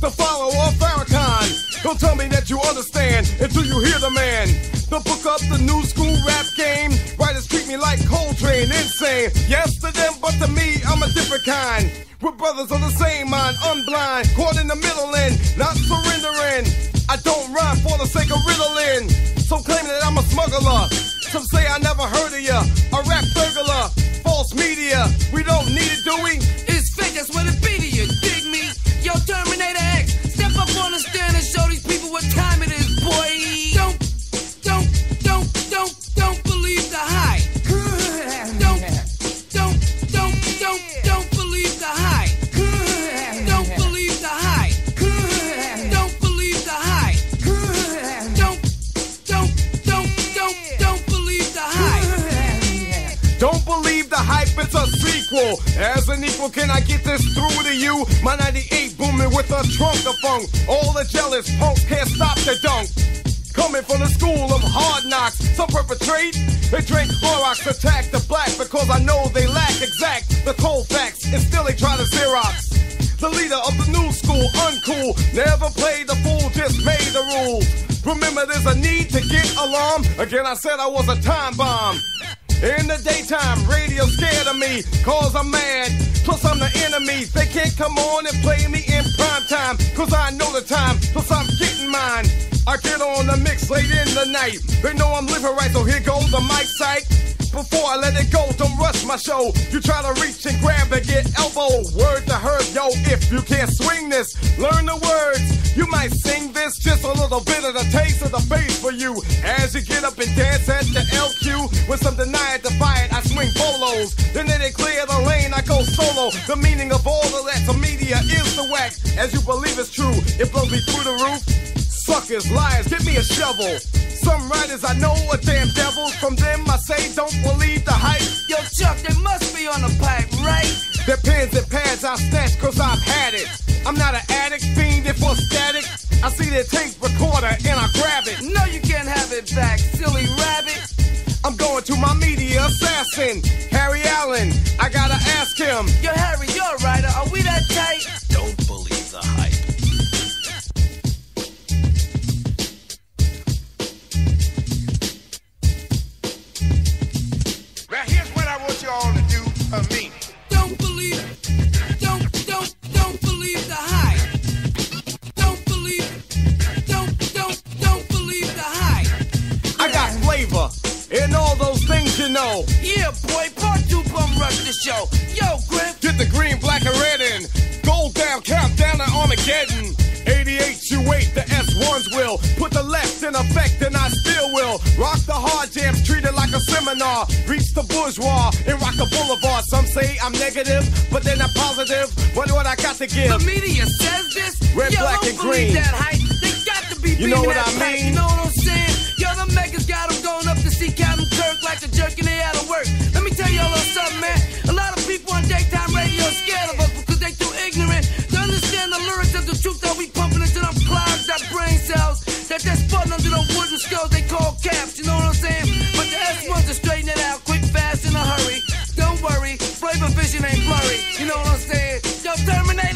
The follower of Farrakhan, don't tell me that you understand until you hear the man. The book up the new school rap game, writers treat me like Coltrane, insane. Yes to them, but to me, I'm a different kind. We're brothers on the same mind, unblind, caught in the middle and not surrendering. I don't rhyme for the sake of riddling. Some claim that I'm a smuggler. Some say I never heard of ya. A rap burglar, false media. We don't need it, do we? It's fake, that's what it be to you. Dig me? Yo, Terminator X, step up on the stand and show these people what time it is, boy. Don't believe the hype. Don't believe the hype. Don't believe the hype. Don't believe the hype. Don't believe the hype. Don't believe the hype, it's a sequel. As an equal, can I get this through to you? My 98 booming with a trunk of funk. All the jealous punks can't stop the dunk. Coming from the school of hard knocks, some perpetrate. They drink Clorox, attack the black because I know they lack exact the cold facts, and still they try to Xerox. The leader of the new school, uncool, never played the fool, just made the rules. Remember, there's a need to get alarmed. Again, I said I was a time bomb. In the daytime, radio scared of me, cause I'm mad. Plus I'm the enemy. They can't come on and play me in prime time, cause I know the time, plus I'm getting mine. I get on the mix late in the night. They know I'm living right, so here goes the mic sight. Before I let it go, don't rush my show. You try to reach and grab and get elbow. Word to herb, yo, if you can't swing this, learn the words. You might sing this, just a little bit of the taste of the bass for you. As you get up and dance at the LQ, with some deny it, defy it, I swing bolos. Then they clear the lane, I go solo. The meaning of all of that to media is the whack. As you believe it's true, it blows me through the roof. Suckers, liars, give me a shovel. Some writers I know are damn devils. From them I say don't believe the hype. Yo, Chuck, they must be on the pipe, right? Their pens and pads I snatch cause I've had it. I'm not an addict, fiending for static. I see their tape recorder and I grab it. No, you can't have it back, silly rabbit. I'm going to my media assassin, Harry Allen. I gotta ask him. Yo, Harry, you're a writer. Are we that tight? Don't believe the hype. Now here's what I want you all to do for me. Don't believe the hype. Don't believe the hype. I got flavor and all those things you know. Yeah, boy, part 2 bum rush the show. Yo, Griff. Get the green, black, and red in. Gold down, count down to Armageddon. 88, you wait, the S1s will put the left in effect, and I still will rock the hard jams, treat it like a seminar. Reach the bourgeois and rock the boulevard. Some say I'm negative, but they're not positive. What I got to give? The media says this. Red, yo, black, and green. That hype. They got to be you know what that I mean? Hype. You know what I'm saying? Yo, the megas got them going up to see Captain Kirk like a jerk and they out of work. Let me tell y'all a little something, man. A lot of people on daytime radio are scared of us because they too ignorant to understand the lyrics of the truth that we pumping into them clouds, that brain cells, that they're spun under the wooden skulls they call caps, you know what I'm saying? But the S1s are straighten it out quick, fast, in a hurry. Don't worry, flavor vision ain't blurry, you know what I'm saying? Yo, Terminator.